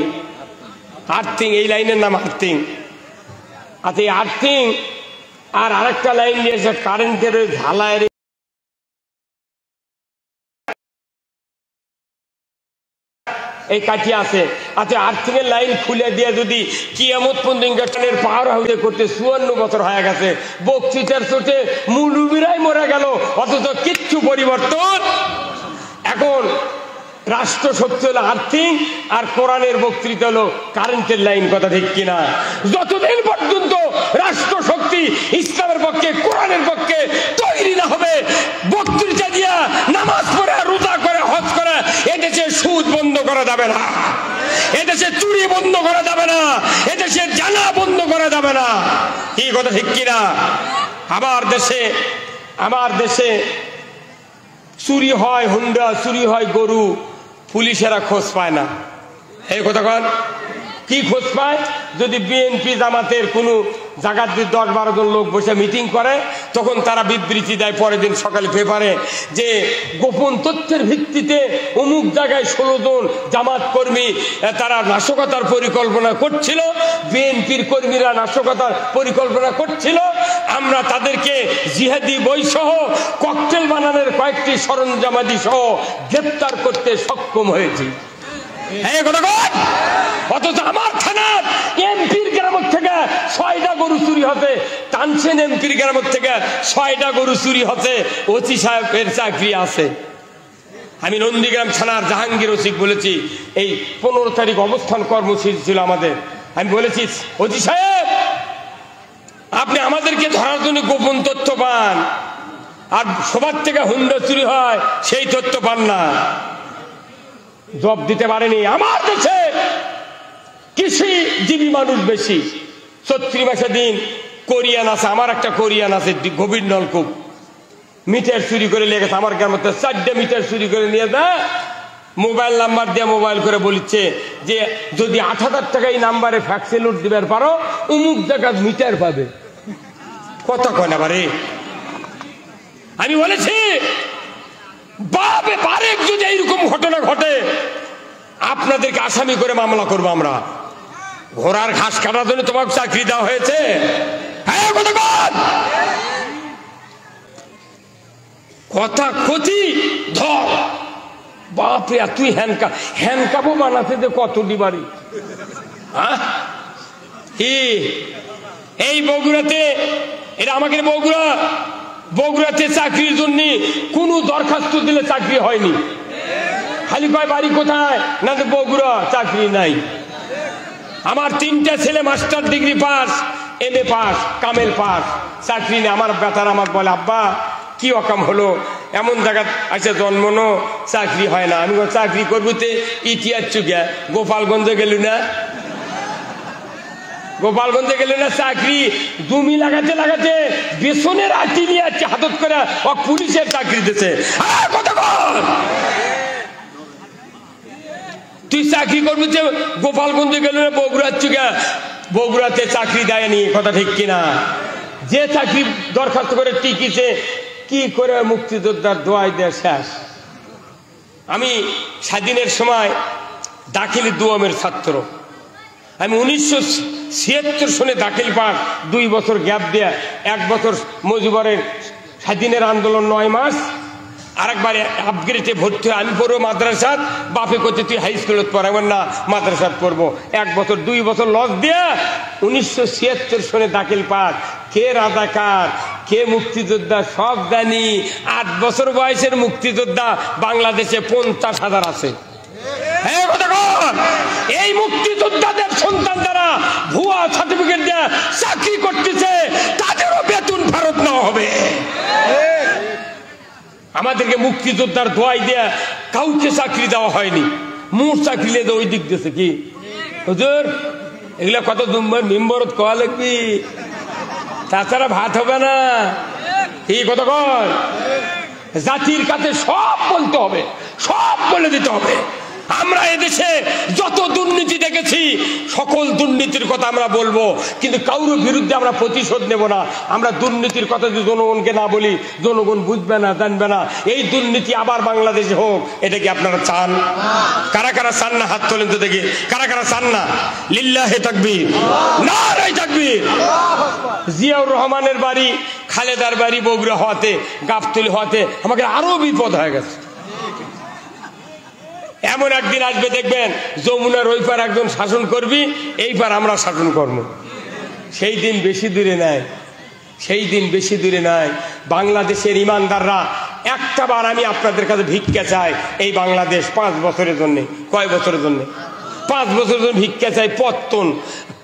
আর্থিং। এই লাইনের নাম আর্থিং। আচ্ছা, এই আর্থিং আর আরেকটা লাইন দিয়েছে কারেন্টের ওই ঝালাইয়ের এই কাঠি আছে। আচ্ছা, আর্থিং এর লাইন খুলে দিয়ে যদি কিয়ামত পর্যন্ত পার হইতে করতে 54 বছর হয়ে গেছে, বক্তৃতার চোটে মুলুবিরাই মরে গেল, অথচ কিচ্ছু পরিবর্তন। এখন রাষ্ট্র শক্তি হলো আর্থিং, আর কোরআনের বক্তৃতা হলো কারেন্টের লাইন। কথা ঠিক কিনা? যতদিন পর্যন্ত রাষ্ট্র শক্তি ইসলামের পক্ষে, কোরআনের পক্ষে তৈরি না হবে, বক্তৃতা দিয়া, নামাজ পড়ে, রোজা করে, হজ করে এদেশে সুদ বন্ধ করা যাবে না, এদেশে চুরি বন্ধ করা যাবে না, এদেশে জানা বন্ধ করা যাবে না। কি কথা ঠিক কিনা? আমার দেশে চুরি হয় হুন্ডা, চুরি হয় গরু, পুলিশেরা খোঁজ পায় না। এই কথা কন, কি খোঁজ পায়? যদি বিএনপি জামাতের কোনো জায়গার 10-12 জন লোক বসে মিটিং করে, তখন তারা বিবৃতি দেয় পরের দিন সকালে পেপারে যে গোপন তথ্যের ভিত্তিতে অমুক জায়গায় 16 জন জামাত কর্মী তারা নাশকতার পরিকল্পনা করছিল, বিএনপির কর্মীরা নাশকতার পরিকল্পনা করছিল, আমরা তাদেরকে জিহাদি বই সহ ককটেল বানানোর কয়েকটি সরঞ্জামাদি সহ গ্রেপ্তার করতে সক্ষম হয়েছি। অথচ আমার থানার এমপির গ্রাম থেকে 6টা গরু চুরি হতে, টানছেন এমপির গ্রাম থেকে 6টা গরু চুরি হতে, ওসি সাহেবের চাকরি আছে। আমি নন্দীগ্রাম থানার জাহাঙ্গীর ওসিক বলেছি, এই 15 তারিখ অবস্থান কর্মসূচি ছিল আমাদের, আমি বলেছি ওসি সাহেব আপনি আমাদেরকে ধরার জন্য গোপন তথ্য পান, আর সবার থেকে হুন্ডা চুরি হয় সেই তথ্য পান না, জব দিতে পারেনি। আমার দেশে কৃষিজীবী মানুষ বেশি, 36 মাসে দিন কোরিয়ান আছে, আমার একটা কোরিয়ান আছে, গভীর নলকূপ, মিটার চুরি করে নিয়ে গেছে আমার গ্রামের মধ্যে, 4টে মিটার চুরি করে নিয়ে যায়, মোবাইল নাম্বার দিয়ে মোবাইল করে বলছে যে যদি 8,000 টাকা এই নাম্বারে ফ্যাক্সে লোড দিবার পারো অমুক জায়গায় মিটার পাবে। কথা কয় না বারে। আমি বলেছি বাপে বারেক যদি এইরকম ঘটনা ঘটে আপনাদেরকে আসামি করে মামলা করবো আমরা। ঘোড়ার ঘাস কাটার জন্য তোমাকে চাকরি দেওয়া হয়েছে? হ্যাঁ কথা কতি ধর বাপরে, তুই হ্যান্ডকাপও বানাতে দে কত ডিবারি। হ্যাঁ এই বগুড়াতে, এটা আমাকে বগুড়াতে চাকরির জন্য কোনো দরখাস্ত দিলে চাকরি হয়নি, খালি কয় বাড়ি কোথায় না, বগুড়া, চাকরি নাই। আমার 3টা ছেলে master degree pass, MA pass, কামেল পাস, চাকরি নেই। আমার বেটার আমাকে বলে আব্বা কি অকাম হলো, এমন জায়গা আছে জন্মনো, চাকরি হয় না। আমি চাকরি করবতে ইতিহাস চুকিয়া গোপালগঞ্জে গেল না, গোপালগঞ্জে গেলে না চাকরি জমি লাগাতে লাগাতে বেসনের আটি নিয়ে হাতত করে পুলিশের চাকরি দিতে। তুই চাকরি করবি যে গোপালগঞ্জে গেলে না বগুড়ার চুকা, বগুড়াতে চাকরি দেয়নি। কথা ঠিক কিনা? যে চাকরি দরখাস্ত করে টিকিছে কি করে মুক্তিযোদ্ধার দোয়াই দেয় শেষ। আমি স্বাধীনের সময় দাখিল দুয়ামের ছাত্র, আমি 1976 সনে দাখিল পাস, 2 বছর গ্যাপ দেয়া, 1 বছর মুজিবরের স্বাধীনের আন্দোলন 9 মাস, আরেকবার আপগ্রেডে ভর্তি হয়ে আমি পড়বো মাদ্রাসাত, বাপে করতে তুই হাই স্কুলত পড়াবেন না মাদ্রাসাত পড়বো। 1 বছর 2 বছর লস দিয়া 1976 সনে দাখিল পাস। কে রাজাকার কে মুক্তিযোদ্ধা সব জানি। 8 বছর বয়সের মুক্তিযোদ্ধা বাংলাদেশে 50,000 আছে। এই মুক্তিযোদ্ধাদের সন্তান যারা ভুয়া সার্টিফিকেট দিয়ে চাকরি করতেছে তাদেরও বেতন ফেরত নেওয়া হবে। আমাদেরকে মুক্তিযোদ্ধার দোয়াই দেয়া কাউকে চাকরি দেওয়া হয়নি। মোট চাকরি লেগে ওই দিক দিয়েছে কি হুজুর, এগুলা কত মেম্বরত কোয়া লাগবি, তাছাড়া ভাত হবে না। এই কত কর জাতির কাছে সব বলতে হবে, সব বলে দিতে হবে। আমরা এদেশে যত দুর্নীতি দেখেছি সকল দুর্নীতির কথা আমরা বলবো, কিন্তু কারোর বিরুদ্ধে আমরা প্রতিশোধ নেব না। আমরা দুর্নীতির কথা যদি জনগণকে না বলি জনগণ বুঝবে না, জানবে না। এই দুর্নীতি আবার বাংলাদেশে হোক, এটা কি আপনারা চান? কারা কারা চান না হাত তোলেন তো দেখি, কারা কারা চান না? লিল্লাহে তাকবীর, নারায়ে তাকবীর। জিয়াউর রহমানের বাড়ি, খালেদার বাড়ি বগুড়া হওয়াতে, গাবতলী হওয়াতে আমাকে আরো বিপদ হয়ে গেছে। এমন একদিন আসবে দেখবেন যমুনার ওই পার একজন শাসন করবি, এই পার আমরা শাসন করব। সেই দিন বেশি দূরে নাই, সেই দিন বেশি দূরে নাই। বাংলাদেশের ইমানদাররা একটা বার আমি আপনাদের কাছে ভিক্ষা চাই, এই বাংলাদেশ 5 বছরের জন্য, কয় বছরের জন্য? 5 বছর ধরে ভিক্ষা চাই, পত্তন,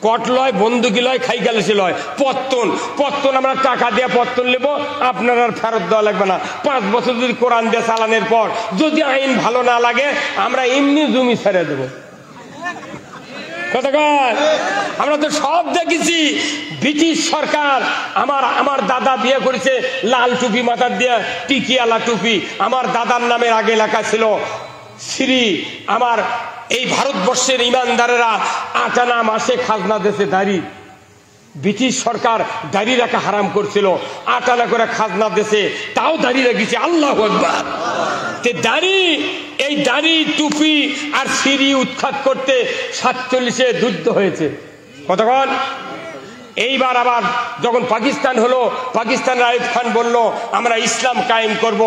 কট লয়, বন্দুকি লয়, খাই গালাসি লয়, পত্তন। পত্তন আমরা টাকা দিয়ে পত্তন নেব, আপনার আর ফেরত দেওয়া লাগবে না। 5 বছর যদি কোরআন দিয়ে চালানোর পর যদি আইন ভালো না লাগে আমরা এমনি জমি ছেড়ে দেবো। কতক্ষণ আমরা তো সব দেখেছি। ব্রিটিশ সরকার, আমার দাদা বিয়ে করেছে লাল টুপি মাথার দিয়ে, টিকিয়ালা টুপি। আমার দাদার নামের আগে লেখা ছিল শ্রী। আমার এই ভারতবর্ষের ইমানদারেরা 8 আনা মাসে খাজনা দেশে দাড়ি। ব্রিটিশ সরকার দাড়ি রাখা হারাম করছিল, 8 আনা করে খাজনা দেশে, তাও দাড়ি রেখেছে। আল্লাহু আকবার। দাড়ি, এই দাড়ি, টুপি আর সিঁড়ি উৎখাত করতে 47-এ যুদ্ধ হয়েছে। কতক্ষণ? এইবার আবার যখন পাকিস্তান হলো, পাকিস্তানের আইয়ুব খান বলল আমরা ইসলাম কায়েম করব।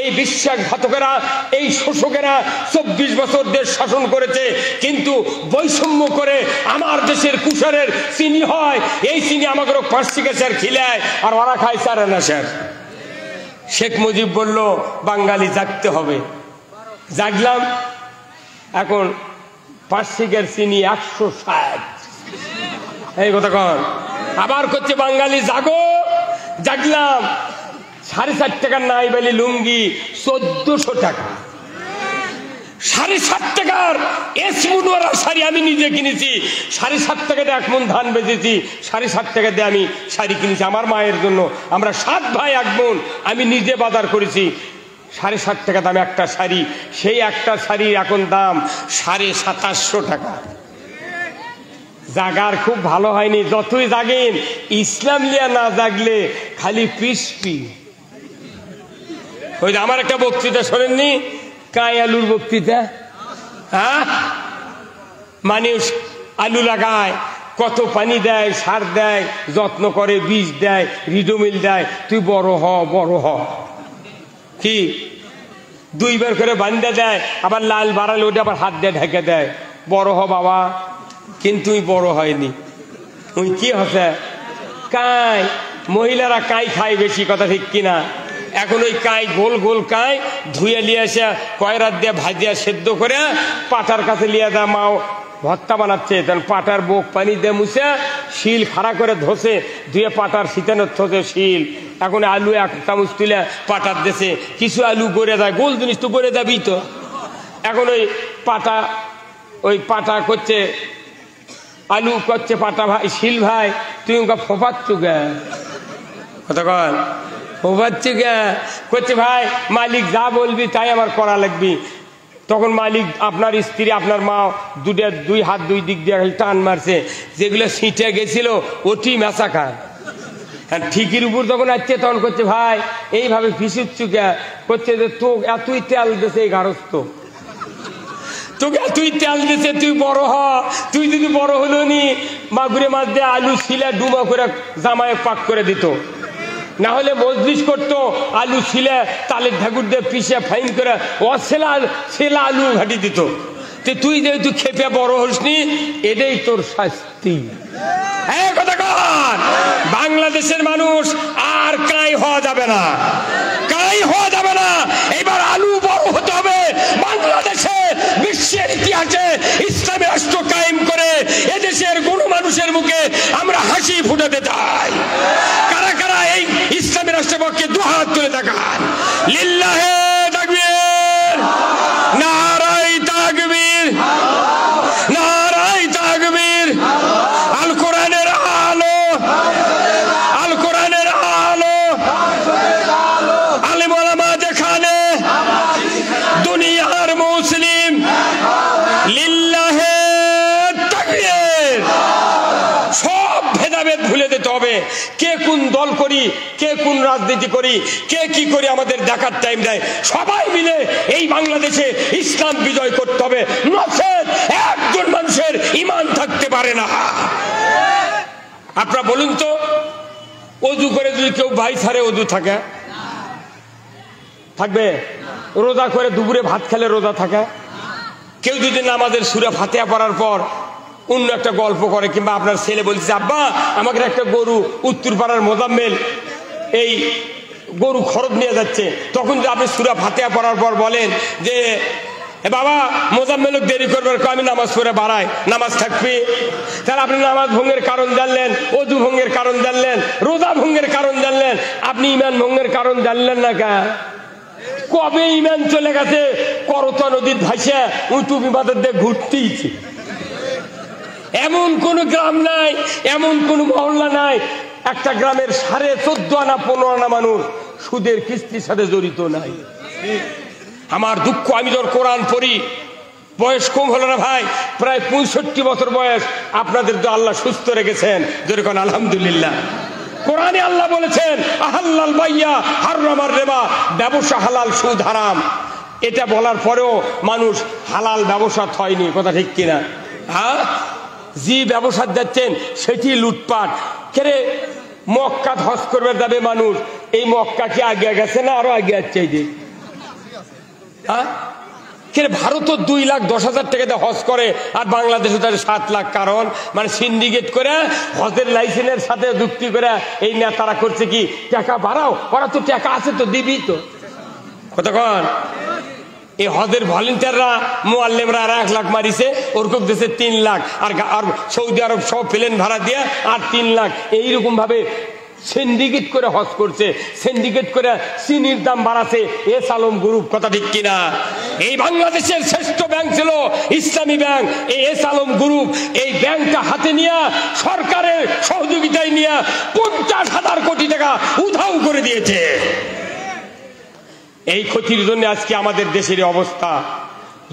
এই বিশ্বাসঘাতকেরা, এই শোষকেরা 24 বছর দেশ শাসন করেছে, কিন্তু বৈষম্য করে আমার দেশের কুষারের চিনি হয়, এই চিনি আমাকে 5 টাকা স্যার খিলায়, আর ওরা খায় 4 আনা স্যার। শেখ মুজিব বলল বাঙালি জাগতে হবে। জাগলাম। এখন 5 টাকার চিনি 160। এই কতক্ষণ? আবার করছে বাঙালি জাগো। জাগলাম। 4.5 টাকার নাই বেলি লুঙ্গি 1400 টাকা। 7.5 টাকার এসমুনওয়ালা শাড়ি আমি নিজে কিনেছি। 7.5 টাকা দিয়ে 1 মণ ধান বেচেছি। 7.5 টাকা দিয়ে আমি শাড়ি কিনেছি আমার মায়ের জন্য। আমরা 7 ভাই 1 বোন, আমি নিজে বাজার করেছি। 7.5 টাকা দাম একটা শাড়ি। সেই একটা শাড়ির এখন দাম 2750 টাকা। জাগার খুব ভালো হয়নি। যতই জাগেন ইসলাম লিয়া না জাগলে খালি পিসপি। ওই আমার একটা বক্তৃতা শোনেননি, কাই আলুর বক্তৃতা? হ্যাঁ, মানুষ আলু লাগায়, কত পানি দেয়, সার দেয়, যত্ন করে, বীজ দেয়, রিডোমিল দেয়, তুই বড় হ, বড় হ। কি 2 বার করে বান্ধা দেয়, আবার লাল বাড়ালে ওটা আবার হাত দিয়ে ঢেকে দেয়, বড় হ বাবা। কিন্তু বড় হয়নি। ওই কি হচ্ছে? কাই। মহিলারা কাই খায় বেশি, কথা ঠিক কিনা? এখন ওই কাই, গোল গোল কাই ধুয়ে নিয়ে এসে কয়রাত দিয়ে ভাজিয়া সেদ্ধ করে পাটার কাছে লিয়ে দেয়। মাও ভর্তা বানাচ্ছে, তখন পাটার বুক পানি দিয়ে মুছে শিল খাড়া করে ধসে ধুয়ে পাটার শীতানোর থসে শিল। এখন আলু 1 চামচ তুলে পাটার দেশে কিছু আলু গড়ে দেয়, গোল জিনিস তো গড়ে দেবি তো। এখন ওই পাটা করছে, আলু করছে পাটা ভাই, শিল ভাই তুই ওকে ফোপাচ্ছ গে? কতক্ষণ ফোপাচ্ছ গে? করছে ভাই মালিক যা বলবি তাই আমার করা লাগবি। তখন মালিক, আপনার স্ত্রী, আপনার মা 2 হাত 2 দিক দিয়ে টান মারছে, যেগুলো ছিটে গেছিল ওটি মেচা খান। হ্যাঁ, ঠিকির উপর যখন আসছে তখন করছে ভাই এইভাবে পিছুচ্ছু গে? করছে যে তো এতই তেল দিয়েছে এই গারস্থ, তোকে তুই তেল দিছে, তুই বড় হ। তুই যদি বড় হলো নি, মাগুরে মাছ দিয়ে আলু শিলে ডুমা করে জামায় পাক করে দিত, না হলে মজলিস করতো, আলু শিলে তালের ঢাকুর দিয়ে পিষে ফাইন করে সেলা আলু ঘাটি দিত। তুই যেহেতু খেপে বড় হসনি, এটাই তোর শাস্তি। বাংলাদেশের মানুষ আর কাই হওয়া যাবে না, কাই হওয়া যাবে না। এবার আলু বড় হতে হবে। বাংলাদেশে বিশ্বের ইতিহাসে ইসলামী রাষ্ট্র কায়েম করে এদেশের কোন মানুষের মুখে আমরা হাসি ফুটাতে চাই। কারা কারা এই ইসলামী রাষ্ট্রের পক্ষে 2 হাত তুলে তাকান। লিল্লাহে তাকবীর, নারায়ে তাকবীর, নারায়ে তাকবীর। আল কোরআনের আলো, আল কোরআনের আলো, আলেম ওলামা যেখানে, দুনিয়ার মুসলিম। লিল্লাহে তাকবীর। সব ভেদাভেদ ভুলে যেতে হবে। কে কোন দল করি, কে কোন রাজনীতি করি, কে কি করি আমাদের দেখার টাইম দেয়। সবাই মিলে এই বাংলাদেশে ইসলাম বিজয় করতে হবে, নচেত একজন মানুষের ঈমান থাকতে পারে না। আপনারা বলুন তো, ওযু করে যদি কেউ ভাই ছাড়ে ওযু থাকে থাকবে? রোজা করে দুপুরে ভাত খেলে রোজা থাকে? কেউ যদি নামাজের সূরা ফাতিহা পড়ার পর অন্য একটা গল্প করে, কিংবা আপনার ছেলে বলছে আব্বা আমাকে একটা গরু উত্তর পাড়ার মোজাম্মেল এই গরু খরচ নিয়ে যাচ্ছে, তখন যদি আপনি সূরা ফাতিহা পড়ার পর বলেন যে এ বাবা মোজাম্মেলক দেরি করবার, আমি নামাজ পড়ে বাড়াই, নামাজ থাকবে। তাহলে আপনি নামাজ ভঙ্গের কারণ জানলেন, অজু ভঙ্গের কারণ জানলেন, রোজা ভঙ্গের কারণ জানলেন, আপনি ইমান ভঙ্গের কারণ জানলেন না কেন? কবে ইমান চলে গেছে করতা নদীর ভাইসা উঁচু বিবাদের দিয়ে ঘুরতেইছে। এমন কোন গ্রাম নাই, এমন কোন মহল্লা নাই একটা গ্রামের 14.5 আনা 15 আনা মানুষ সুদের কিস্তির সাথে জড়িত নাই। আমার দুঃখ, আমি যখন কোরআন পড়ি, বয়স কম হলো না ভাই, প্রায় 65 বছর বয়স। আপনাদের তো আল্লাহ সুস্থ রেখেছেন, যেরকম আলহামদুলিল্লাহ। কোরআনে আল্লাহ বলেছেন আহাল্লাল বাইয়া হারামার রিবা, ব্যবসা হালাল সুদ হারাম। এটা বলার পরেও মানুষ হালাল ব্যবসা হয়নি, কথা ঠিক কিনা? হ্যাঁ, যে ব্যবসা যাচ্ছেন সেটি লুটপাট। কেরে মক্কা হজ করবে যাবে মানুষ, এই মক্কা কি আগে গেছে না আরো আগে যাচ্ছে? ভারত 2,10,000 টাকা দিয়ে হজ করে, আর বাংলাদেশে তার 7 লাখ। কারণ মানে সিন্ডিকেট করে হজের লাইসেন্সের সাথে যুক্তি করে এই নেতারা করছে কি, টাকা বাড়াও, ওরা তো টাকা আছে তো দিবি তো। কতক্ষণ এই হজের ভলেন্টিয়াররা মুআল্লিমরা 1 লাখ মারিছে, ওরকম দেশে 3 লাখ, আর সৌদি আরব সব প্লেন ভাড়া দিয়ে আর 3 লাখ। এইরকম ভাবে সিন্ডিকেট করে হজ করছে, সিন্ডিকেট করে চিনির দাম বাড়াচ্ছে এস আলম গ্রুপ, কথা ঠিক কিনা? এই বাংলাদেশের শ্রেষ্ঠ ব্যাংক ছিল ইসলামী ব্যাংক, এই এস আলম গ্রুপ এই ব্যাংকটা হাতে নিয়ে সরকারের সহযোগিতায় নিয়ে 50,000 কোটি টাকা উধাও করে দিয়েছে। এই ক্ষতির জন্য আজকে আমাদের দেশের অবস্থা।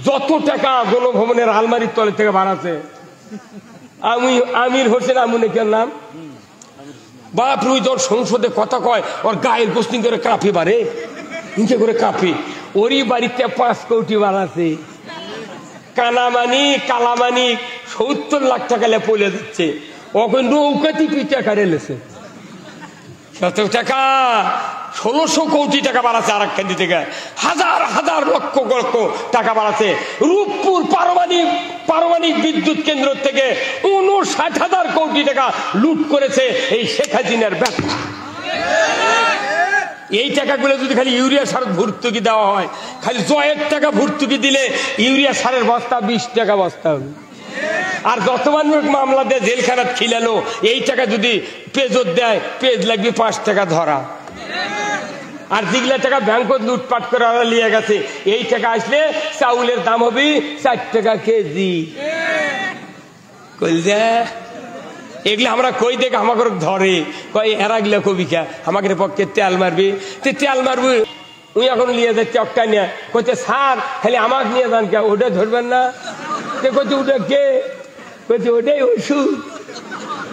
যত টাকা গণভবনের আলমারির তলে থেকে বাড়াচ্ছে। আমির হোসেন আমুনের নাম বাপ রুইদর সংসদে কথা কয়, ওর গায়ের গোস্তিং করে কাঁপে, বারে ইঞ্চে করে কাঁপে। ওরই বাড়িতে 5 কোটি বাড়াচ্ছে। কানামানি কালামানি 70 লাখ টাকা পড়ে দিচ্ছে, ওখানে নৌকাতি টাকা রেলেছে। কত টাকা? 1600 কোটি টাকা বাড়াচ্ছে। আর একখান থেকে হাজার হাজার লক্ষ লক্ষ টাকা বাড়াচ্ছে। রূপপুর পারমাণবিক বিদ্যুৎ কেন্দ্র থেকে 59,000 কোটি টাকা লুট করেছে এই শেখ হাসিনার ব্যবসা। এই টাকাগুলো যদি খালি ইউরিয়া সার ভর্তুকি দেওয়া হয়, খালি জয়ের টাকা ভর্তুকি দিলে ইউরিয়া সারের বস্তা 20 টাকা বস্তা হবে। আর যত মানুষ মামলা দিয়ে জেলখানাত খিলালো, এই টাকা যদি পেজত দেয়, পেজ লাগবে 5 টাকা ধরা। আর যেগুলা টাকা ব্যাংকত লুটপাট করে নিয়ে গেছে, এই টাকা আসলে চাউলের দাম হবে 4 টাকা কেজি। এগুলো আমরা কই দেখে আমাকে ধরে কয়, এরা গিলা কবিকা আমাকে পক্ষে তেল মারবি, তেল মারবি। উনি এখন নিয়ে যাচ্ছে একটা নিয়ে, কইতে স্যার খালি আমাকে নিয়ে যান কে, ওটা ধরবেন না? কইতে ওটা কে? কইতে ওটাই ওষুধ,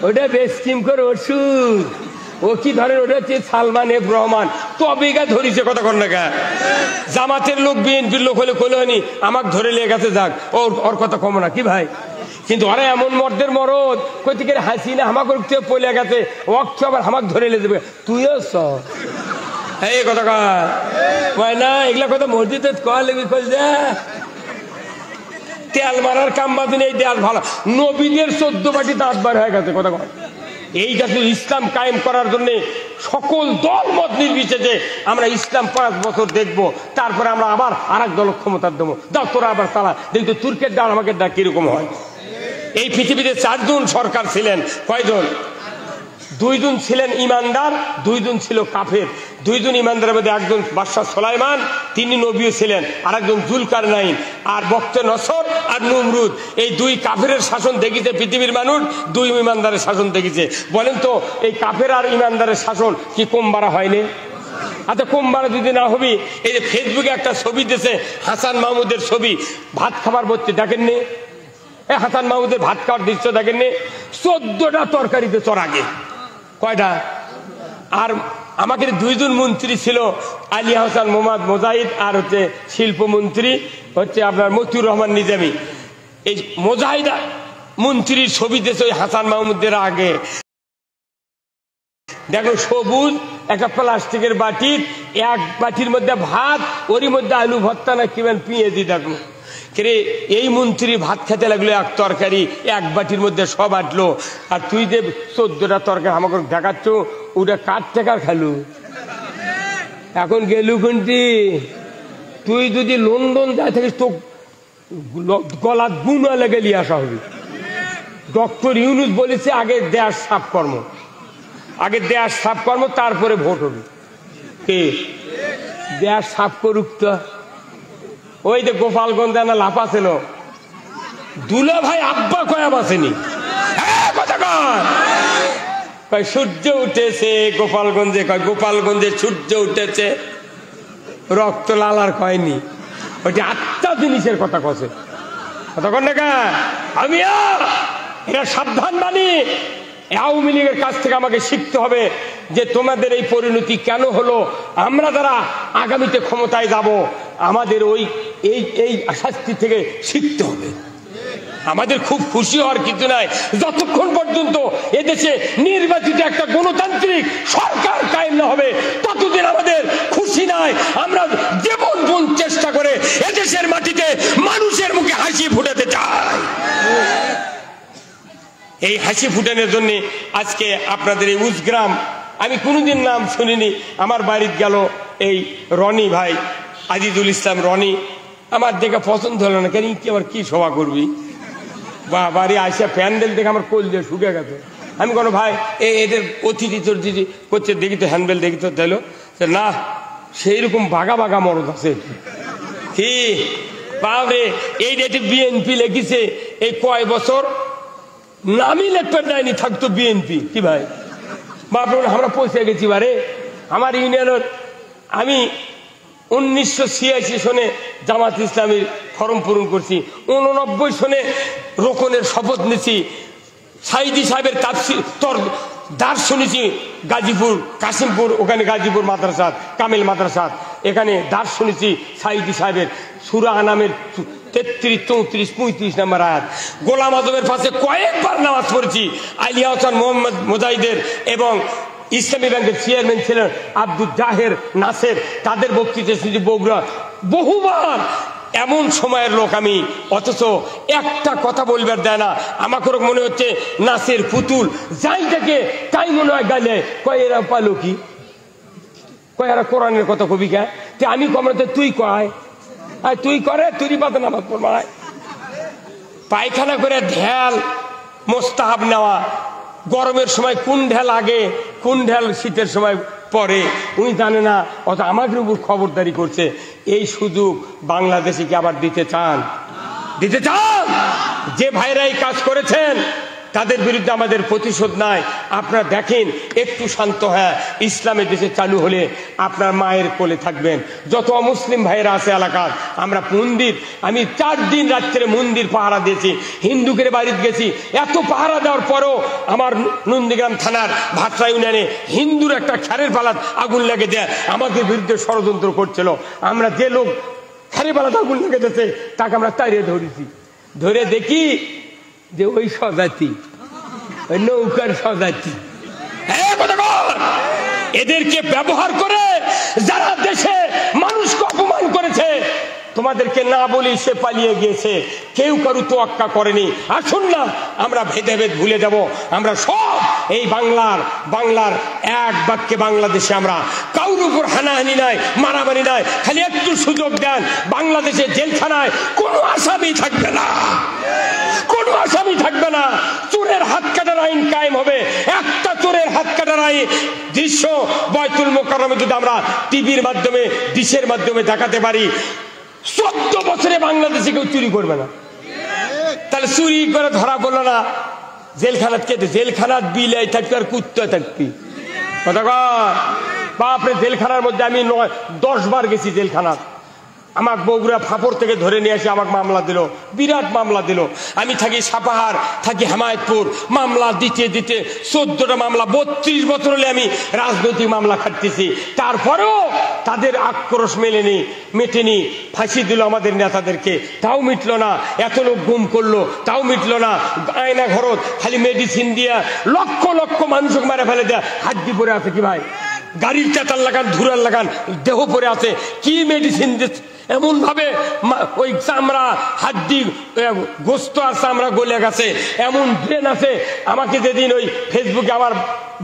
ওটা বেশ স্কিম করে ওষুধ। ও কি ধরেন? ওটা হচ্ছে সালমান এফ রহমান। তবেগা ধরিছে কথা কর না কে? জামাতের লোক বিএনপির লোক হলে কলে হয়নি, আমাকে ধরে লিয়ে গেছে, যাক ওর কথা কম না কি ভাই? কিন্তু ওরা এমন মর্দের মরদ, কইতে গেলে হাসিনা আমাকে পলে গেছে, ওকে আবার আমাকে ধরে লিয়ে দেবে, তুইও সব এই কথা কয় না। এগুলা কথা মসজিদে কয়া লেগে কল যা তেল মারার কাম বাদিন। এই দেয়াল ভালো, নবীদের 14 বাটি দাঁত বার হয়ে গেছে কথা কয়। এইটা শুধু ইসলাম কায়েম করার জন্য সকল দল মত নির্বিশেষে আমরা ইসলাম 5 বছর দেখবো, তারপরে আমরা আবার আরেক দল ক্ষমতার দেবো। দাও তোরা আবার তারা দেখতো তুর্কের ডাল আমাকে ডাক কিরকম হয়। এই পৃথিবীতে 4 জন সরকার ছিলেন। কয়জন? 2 জন ছিলেন ইমানদার, 2 জন ছিল কাফের। 2 জন ইমানদারের মধ্যে একজন বাদশাহ সুলাইমান, তিনি নবীও ছিলেন, আর একজন জুলকারনাইন আর বক্তে নসর আর নমরুদ। এই 2 কাফেরের শাসন দেখিছে পৃথিবীর মানুষ, 2 ইমানদারের শাসন দেখিছে। বলেন তো এই কাফের আর ইমানদারের শাসন কি কম বাড়া হয়নি? আচ্ছা কম বাড়া যদি না হবি, এই যে ফেসবুকে একটা ছবি দিয়েছে হাসান মাহমুদের ছবি, ভাত খাবার বলতে দেখেননি? হাসান মাহমুদের ভাত খাওয়ার দৃশ্য দেখেননি? 14টা তরকারিতে চড়াগে কয়টা? আর আমাকে 2 জন মন্ত্রী ছিল, আলী হাসান মোহাম্মদ মোজাহিদ আর হচ্ছে শিল্পমন্ত্রী হচ্ছে আপনার মতিউর রহমান নিজামী। এই মোজাহিদ মন্ত্রীর ছবি দিয়েছে ওই হাসান মাহমুদের আগে। দেখো সবুজ একটা প্লাস্টিকের বাটির, এক বাটির মধ্যে ভাত, ওরই মধ্যে আলু ভর্তা না কিমান পেঁয়াজি। দেখো কে এই মন্ত্রী ভাত খেতে লাগলো, এক তরকারি এক বাটির মধ্যে সব আটলো। আর তুই যে 14টা তরকারি আমাকে দেখাচ্ছ, ওটা কার টাকার খালু? এখন গেলু কোনটি? তুই যদি লন্ডন যায় থাকিস তো গলা গুণ লেগে নিয়ে আসা হবে। ডক্টর ইউনূস বলেছে আগে দেশ সাফ কর্ম, আগে দেশ সাফ কর্ম, তারপরে ভোট হবে। কে দেশ সাফ করুক? তো ওই যে গোপালগঞ্জ না লাফা ছিল, দুলা ভাই আব্বা কয়াম আসেনি, কথা কয় সূর্য উঠেছে গোপালগঞ্জে, কয় গোপালগঞ্জে সূর্য উঠেছে, রক্ত লালার কয়নি। ওইটি আটটা জিনিসের কথা কছে, কথা কন না। আমি এরা সাবধান বাণী, আওয়ামী লীগের কাছ থেকে আমাকে শিখতে হবে যে তোমাদের এই পরিণতি কেন হলো। আমরা যারা আগামীতে ক্ষমতায় যাব আমাদের ওই এই শাস্তি থেকে শিখতে হবে। আমাদের খুব খুশি হওয়ার কিছু নাই, যতক্ষণ পর্যন্ত এদেশে নির্বাচিত একটা গণতান্ত্রিক সরকার কায়েম না হবে ততদিন আমাদের খুশি নাই। আমরা জীবন চেষ্টা করে এদেশের মাটিতে মানুষের মুখে হাসি ফুটাতে চাই। এই হাসি ফুটানোর জন্য আজকে আপনাদের এই উজগ্রাম, আমি কোনোদিন নাম শুনিনি, আমার বাড়িতে গেল এই রনি ভাই, আজিজুল ইসলাম রনি, আমার দেখে পছন্দ হলো না। কেন কি আবার কি সভা করবি, বা বাড়ি আসা প্যান্ডেল দেখে আমার কোল দিয়ে শুকে গেছে। আমি কোনো ভাই এদের অতিথি টতিথি করছে, দেখি তো হ্যান্ডবেল দেখি তো, তাইলো না সেই রকম বাঘা বাঘা মরদ আছে কি বাবরে। এই ডেটে বিএনপি লেগেছে, এই কয় বছর নামই লেখতে দেয়নি, থাকতো বিএনপি। কি ভাই বাবর আমরা পৌঁছে গেছি বারে। আমার ইউনিয়নের আমি 1986 সনে জামাত ইসলামীর ফরম পূরণ করছি, 89 সনে রোকনের শপথ নিয়েছি, সাইদি সাহেবের দাস শুনেছি গাজীপুর কাশিমপুর, ওখানে গাজীপুর মাদ্রাসাত কামিল মাদ্রাসাত, এখানে দাস শুনেছি সাইদি সাহেবের সূরা আনামের 33, 34, 35 নম্বর আয়াত। গোলাম আজমের পাশে কয়েকবার নামাজ পড়েছি। আলিয়া হাসান মোহাম্মদ মুজাহিদের এবং ইসলামী ব্যাংকের চেয়ারম্যান ছিলেন আব্দুল জাহের নাসের, তাদের বক্তৃতা শুনেছি বগুড়া বহুবার। এমন সময়ের লোক আমি, অথচ একটা কথা বলবার দেয় না। আমাকে মনে হচ্ছে নাসের পুতুল, যাই থাকে তাই মনে হয় গালে, কয় এরা পালো কি, কয় এরা কোরআনের কথা কবি কে, আমি কমরাতে তুই কয় তুই করে তুই পাতে নামাজ পড়বায়। পায়খানা করে ঢেল মোস্তাহাব নেওয়া, গরমের সময় কোন ঢেল আগে কোন ঢেল শীতের সময় পরে উনি জানে না, অত আমাদের উপর খবরদারি করছে। এই সুযোগ বাংলাদেশে কি আবার দিতে চান? দিতে চান? যে ভাইরা এই কাজ করেছেন তাদের বিরুদ্ধে আমাদের প্রতিশোধ নাই। আপনারা দেখেন একটু শান্ত হ্যাঁ, ইসলামের দেশে চালু হলে আপনার মায়ের কোলে থাকবেন। যত অমুসলিম ভাইরা আছে এলাকার, আমরা মন্দির, আমি 4 দিন রাত্রে মন্দির পাহারা দিয়েছি, হিন্দুকের বাড়িতে গেছি। এত পাহারা দেওয়ার পরও আমার নন্দীগ্রাম থানার ভাটরা ইউনিয়নে হিন্দুর একটা খ্যারের পালাত আগুন লেগে দেয়, আমাদের বিরুদ্ধে ষড়যন্ত্র করছিল। আমরা যে লোক খ্যারের পালাত আগুন লেগে দিয়েছে তাকে আমরা তাড়িয়ে ধরেছি। ধরে দেখি যে ওই স্বজাতি, ওই নৌকার স্বজাতি। এদেরকে ব্যবহার করে যারা দেশে মানুষকে অপমান করেছে, তোমাদেরকে না বলি সে পালিয়ে গিয়েছে, কেউ কারু তোয়াক্কা করেনি। আসুন না আমরা ভেদাভেদ ভুলে যাব, আমরা সব এই বাংলার এক বাক্যে বাংলাদেশে আমরা কারোর উপর হানাহানি নাই, মারামারি নাই। খালি একটু সুযোগ দেন, বাংলাদেশে জেলখানায় কোনো আসামি থাকবে না, কোনো আসামি থাকবে না। চোরের হাত কাটার আইন কায়েম হবে। একটা চোরের হাত কাটার আইন দৃশ্য বয়তুল মোকাররমে যদি আমরা টিভির মাধ্যমে ডিশের মাধ্যমে দেখাতে পারি, 14 বছরে বাংলাদেশে কেউ চুরি করবে না। তাহলে চুরি করে ধরা পড়লো না, জেলখানাত কে? জেলখানাত বিলাই থাকবি আর কুত্তা থাকবি, কথা কয় বাপরে। জেলখানার মধ্যে আমি 10 বার গেছি জেলখানাত। আমার বগুড়া ফাপড় থেকে ধরে নিয়ে এসে আমাকে মামলা দিল, বিরাট মামলা দিল। আমি থাকি সাপাহার, থাকি হেমায়তপুর, মামলা দিতে দিতে 14টা মামলা, 32 বছর হলে আমি রাজনৈতিক মামলা খাটতেছি। তারপরেও তাদের আক্রোশ মেটেনি, ফাঁসি দিল আমাদের নেতাদেরকে, তাও মিটলো না। এত লোক গুম করলো, তাও মিটলো না। আয়না ঘরত খালি মেডিসিন দিয়া লক্ষ লক্ষ মানুষকে মারে ফেলে দেয়। হাড্ডি পরে আছে কি ভাই, গাড়ির চাতাল লাগান, ধুরার লাগান, দেহ পরে আছে, কি মেডিসিন এমন ভাবে ওই চামড়া হাড্ডি গোস্ত আর চামড়া গলে গেছে, এমন ব্রেন আছে। আমাকে যেদিন ওই ফেসবুকে আমার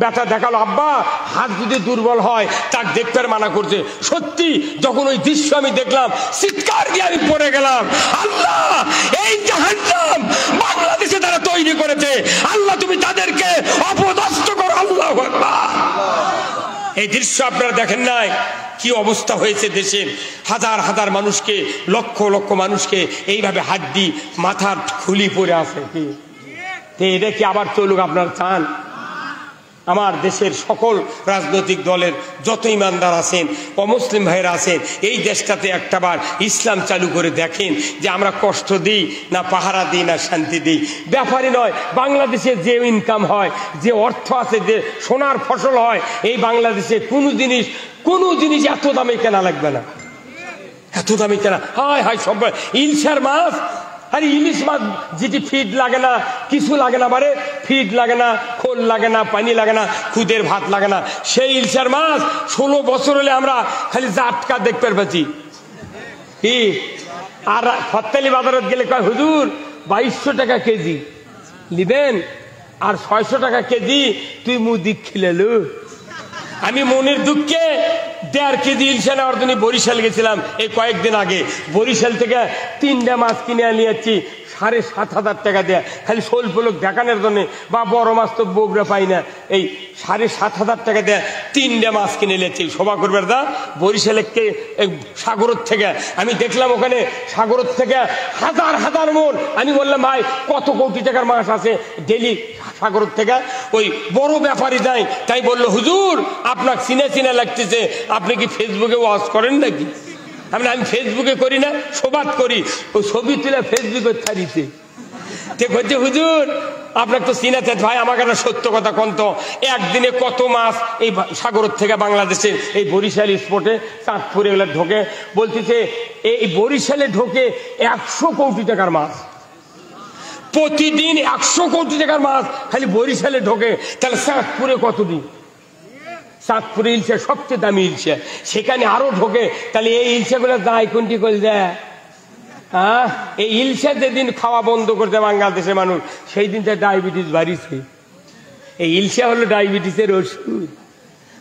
ব্যথা দেখালো, আব্বা হাত যদি দুর্বল হয় তাকে দেখতে মানা করছে। সত্যি যখন ওই দৃশ্য আমি দেখলাম, চিৎকার দিয়ে আমি পড়ে গেলাম, আল্লাহ এই জাহান্নাম বাংলাদেশে তারা তৈরি করেছে, আল্লাহ তুমি তাদেরকে অপদস্থ করো। আল্লাহু আকবার। এই দৃশ্য আপনারা দেখেন নাই? কি অবস্থা হয়েছে দেশের, হাজার হাজার মানুষকে, লক্ষ লক্ষ মানুষকে এইভাবে হাড্ডি মাথার খুলি পড়ে আছে। কি এটা কি আবার চলুক আপনারা চান? আমার দেশের সকল রাজনৈতিক দলের যত ইমানদার আছেন, অমুসলিম ভাইরা আছেন, এই দেশটাতে একটাবার ইসলাম চালু করে দেখেন যে আমরা কষ্ট দিই না পাহারা দিই না শান্তি দিই। ব্যাপারই নয়, বাংলাদেশে যে ইনকাম হয়, যে অর্থ আছে, যে সোনার ফসল হয়, এই বাংলাদেশে কোনো জিনিস এত দামে কেনা লাগবে না, এত দামে কেনা। হায় হায়, সব ইলশার মাছ, আরে ইলিশ মাছ যেটি ফিড লাগে না, কিছু লাগে না, বারে ফিড লাগে না, খোল লাগে না, পানি লাগে না, খুদের ভাত লাগে না, সেই ইলশার মাছ 16 বছর হলে আমরা খালি জাটকা দেখতে পাচ্ছি। কি আর ফত্তালি বাজারত গেলে কয়, হুজুর 2200 টাকা কেজি নিবেন আর 600 টাকা কেজি, তুই মুদিক খিলেলু। আমি মনের দুঃখে 1.5 কেজি ইলশা নেওয়ার জন্য বরিশাল গেছিলাম এই কয়েকদিন আগে। বরিশাল থেকে 3টা মাছ কিনে নিয়েছি 7,500 টাকা দেয়া, খালি শোল ফলক দেখানোর জন্য, বা বড় মাছ তো বগুড়া পাই না, এই 7,500 টাকা দেয়া 3টা মাছ কিনে নিয়েছি। শোভা করবে দা বরিশালে সাগরের থেকে আমি দেখলাম, ওখানে সাগরের থেকে হাজার হাজার মন। আমি বললাম, ভাই কত কোটি টাকার মাছ আছে ডেলি সাগরের থেকে? ওই বড় ব্যাপারী যায়, তাই বললো, হুজুর আপনাকে চিনে চিনে লাগতেছে, আপনি কি ফেসবুকে ওয়াচ করেন নাকি? আমি ফেসবুকে করি না, সোবাদ করি। ওই ছবি তুলে ফেসবুকে ছাড়িতে বলছে, হুজুর আপনাকে তো চিনাতে। ভাই আমাকে একটা সত্য কথা কোন তো, একদিনে কত মাছ এই সাগরের থেকে বাংলাদেশের এই বরিশাল স্পটে চাঁদপুরে এগুলো ঢোকে? বলতেছে এই বরিশালে ঢোকে 100 কোটি টাকার মাছ প্রতিদিন, 100 কোটি টাকার মাছ খালি বরিশালে ঢোকে। তাহলে চাঁদপুরে কতদিন? চাঁদপুরে ইলশা সবচেয়ে দামি ইলশা, সেখানে আরো ঢোকে। তাহলে এই ইলশাগুলো দায় কোনটি করে দেয়? হ্যাঁ, এই ইলশা যেদিন খাওয়া বন্ধ করতে বাংলাদেশের মানুষ, সেই দিনটা ডায়াবেটিস বাড়িছে। এই ইলশা হলো ডায়াবেটিসের ওষুধ।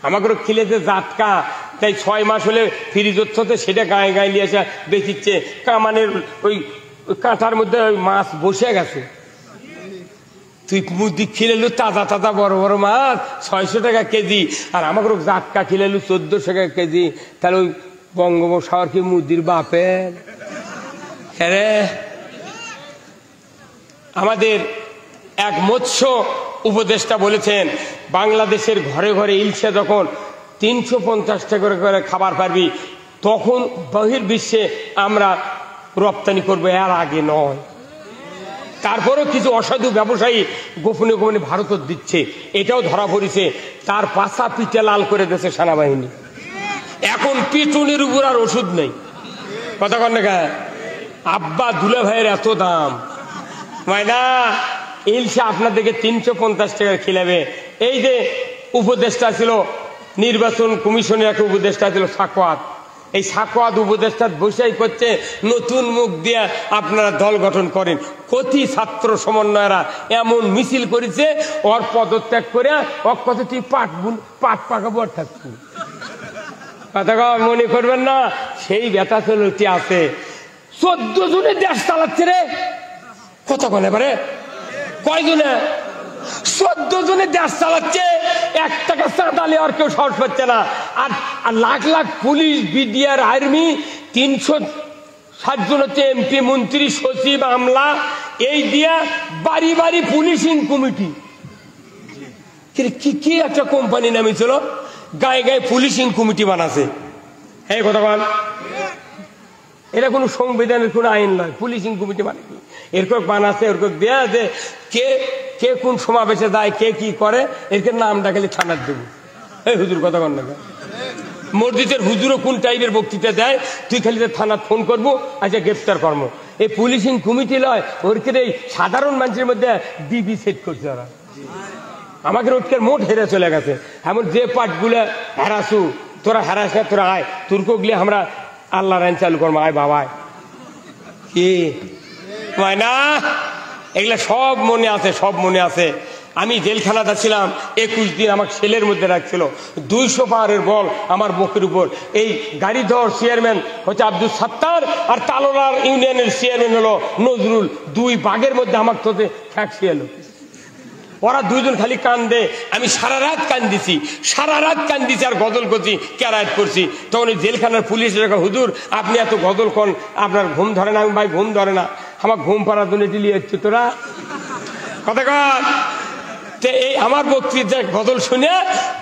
আমাকে খিলেছে জাতকা, তাই 6 মাস হলে ফ্রিজ হচ্ছে, সেটা গায়ে গায়ে নিয়ে আসা বেচিচ্ছে। কামানের ওই কাঁটার মধ্যে ওই মাছ বসে গেছে, তুই মুদি খিলেলু তাজা তাজা বড় বড় মাছ 600 টাকা কেজি, আর আমাকে জাতকা খিলেলু 1400 টাকা কেজি। তাহলে ওই বঙ্গোপসাগর কি মুদির বাপের? হ্যাঁ, আমাদের এক মৎস্য উপদেষ্টা বলেছেন, বাংলাদেশের ঘরে ঘরে ইলশা যখন 350 টাকা করে খাবার পারবি, তখন বহির্বিশ্বে আমরা রপ্তানি করবো, এর আগে নয়। তারপরেও কিছু অসাধু ব্যবসায়ী গোপনে গোপনে ভারত দিচ্ছে, এটাও ধরা পড়েছে। তার পাশা পিঠে লাল করে দিয়েছে সেনাবাহিনী। এখন পিটুনির উপর আর ওষুধ নেই। কথা কন না, আব্বা দুলে ভাইয়ের এত দাম না, ইলশা আপনাদেরকে 350 টাকা খিলাবে। এই যে উপদেষ্টা ছিল, নির্বাচন কমিশনের একটা উপদেষ্টা ছিল সাকওয়াত, এই সাকওয়াত উপদেষ্টা বসেই করছে নতুন মুখ দিয়ে আপনারা দল গঠন করেন। কতি ছাত্র সমন্বয়রা এমন মিছিল করেছে, ওর পদত্যাগ করে ওর কত তুই পাট পাকাবো আর থাকবি। কথা মনে করবেন না, সেই ব্যথা চলতি আছে। 14 জনে দেশ চালাচ্ছে রে। কত কোন এবারে কয়জনে? 14 জনে দেশ চালাচ্ছে, 1 টাকা চাঁদা নেওয়ার কেউ সাহস পাচ্ছে না। আর lakh lakh police, BDR, army, 360 জন হচ্ছে এমপি, মন্ত্রী, সচিব, আমলা, এই দিয়া বাড়ি বাড়ি পুলিশিং কমিটি। কি একটা কোম্পানি নামিয়েছিল, গায়ে গায়ে পুলিশিং কমিটি বানাছে। এই কথা বল, এটা কোনো সংবিধানের কোনো আইন নয়। পুলিশিং কমিটি মানে কি? এরকম বানাচ্ছে, এরকম দেয়া যে কে কে কোন সমাবেশে যায়, কে কি করে, এরকম নামটা খালি থানার দেবো। এই হুজুর কথা বল না, মসজিদের হুজুরও কোন টাইপের বক্তৃতা দেয়, তুই খালি থানার ফোন করবো, আচ্ছা গ্রেফতার কর্ম। এই পুলিশিং কমিটি লয়, ওরকে এই সাধারণ মানুষের মধ্যে ডিবি সেট করছে ওরা। আমাকে রোজকের মোট হেরে চলে গেছে। এমন যে পার্টগুলো হ্যারাসু, তোরা হ্যারাস না, তোরা আয়, তুর্কগুলি আমরা আল্লাহর আইন চালু কর মায় বাবায় কি না, এগুলা সব মনে আছে, সব মনে আছে। আমি জেলখানাতে ছিলাম 21 দিন, আমার ছেলের মধ্যে রাখছিল 200 পাহাড়ের বল আমার বুকের উপর। এই গাড়ি ধর চেয়ারম্যান হচ্ছে আব্দুল সাত্তার, আর তালোলার ইউনিয়নের চেয়ারম্যান হলো নজরুল। দুই বাঘের মধ্যে আমার তোতে ঠ্যাকসি এলো। ওরা দুইজন খালি কান্দে, আমি সারা রাত কান্দিছি, সারা রাত কান্দিছি আর গজল করছি, ক্যারায়াত করছি। তখন ওই জেলখানার পুলিশ হুজুর আপনি এত গজল কন, আপনার ঘুম ধরে না? আমি ভাই ঘুম ধরে না, আমার ঘুম পাড়ার জন্য দিলি হচ্ছে তোরা কথা কন। এই আমার বক্তৃতা গজল শুনে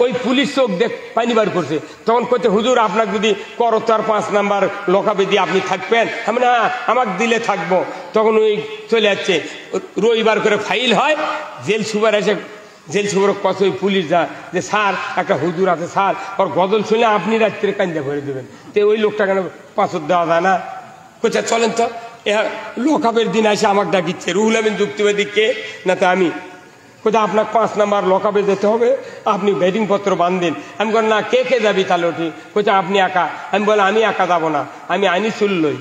ওই পুলিশ চোখ দেখ পানি বার করছে। তখন কইতে হুজুর আপনাকে যদি করো তো আর 5 নাম্বার লকাবে দিয়ে আপনি থাকবেন? আমি না, আমাকে দিলে থাকবো। তখন ওই চলে যাচ্ছে, রবিবার করে ফাইল হয়, জেল সুপার এসে, জেল সুপার কত ওই পুলিশ যা যে স্যার একটা হুজুর আছে স্যার, ওর গজল শুনে আপনি রাত্রে কান্দা ভরে দেবেন। তো ওই লোকটা কেন পাথর দেওয়া যায় না? কোথা চলেন তো, লকাবের দিন এসে আমাকে ডাকিচ্ছে, রুহুল আমিন যুক্তিবাদী কে না? তো আমি কোথায় আপনার 5 নাম্বার লকাবে যেতে হবে, আপনি বেডিং পত্র বাঁধেন। আমি বলেন না, কে কে যাবি তাহলে? ওঠি কোথায় আপনি একা? আমি বলেন আমি একা যাবো না, আমি আইনি শুনলই।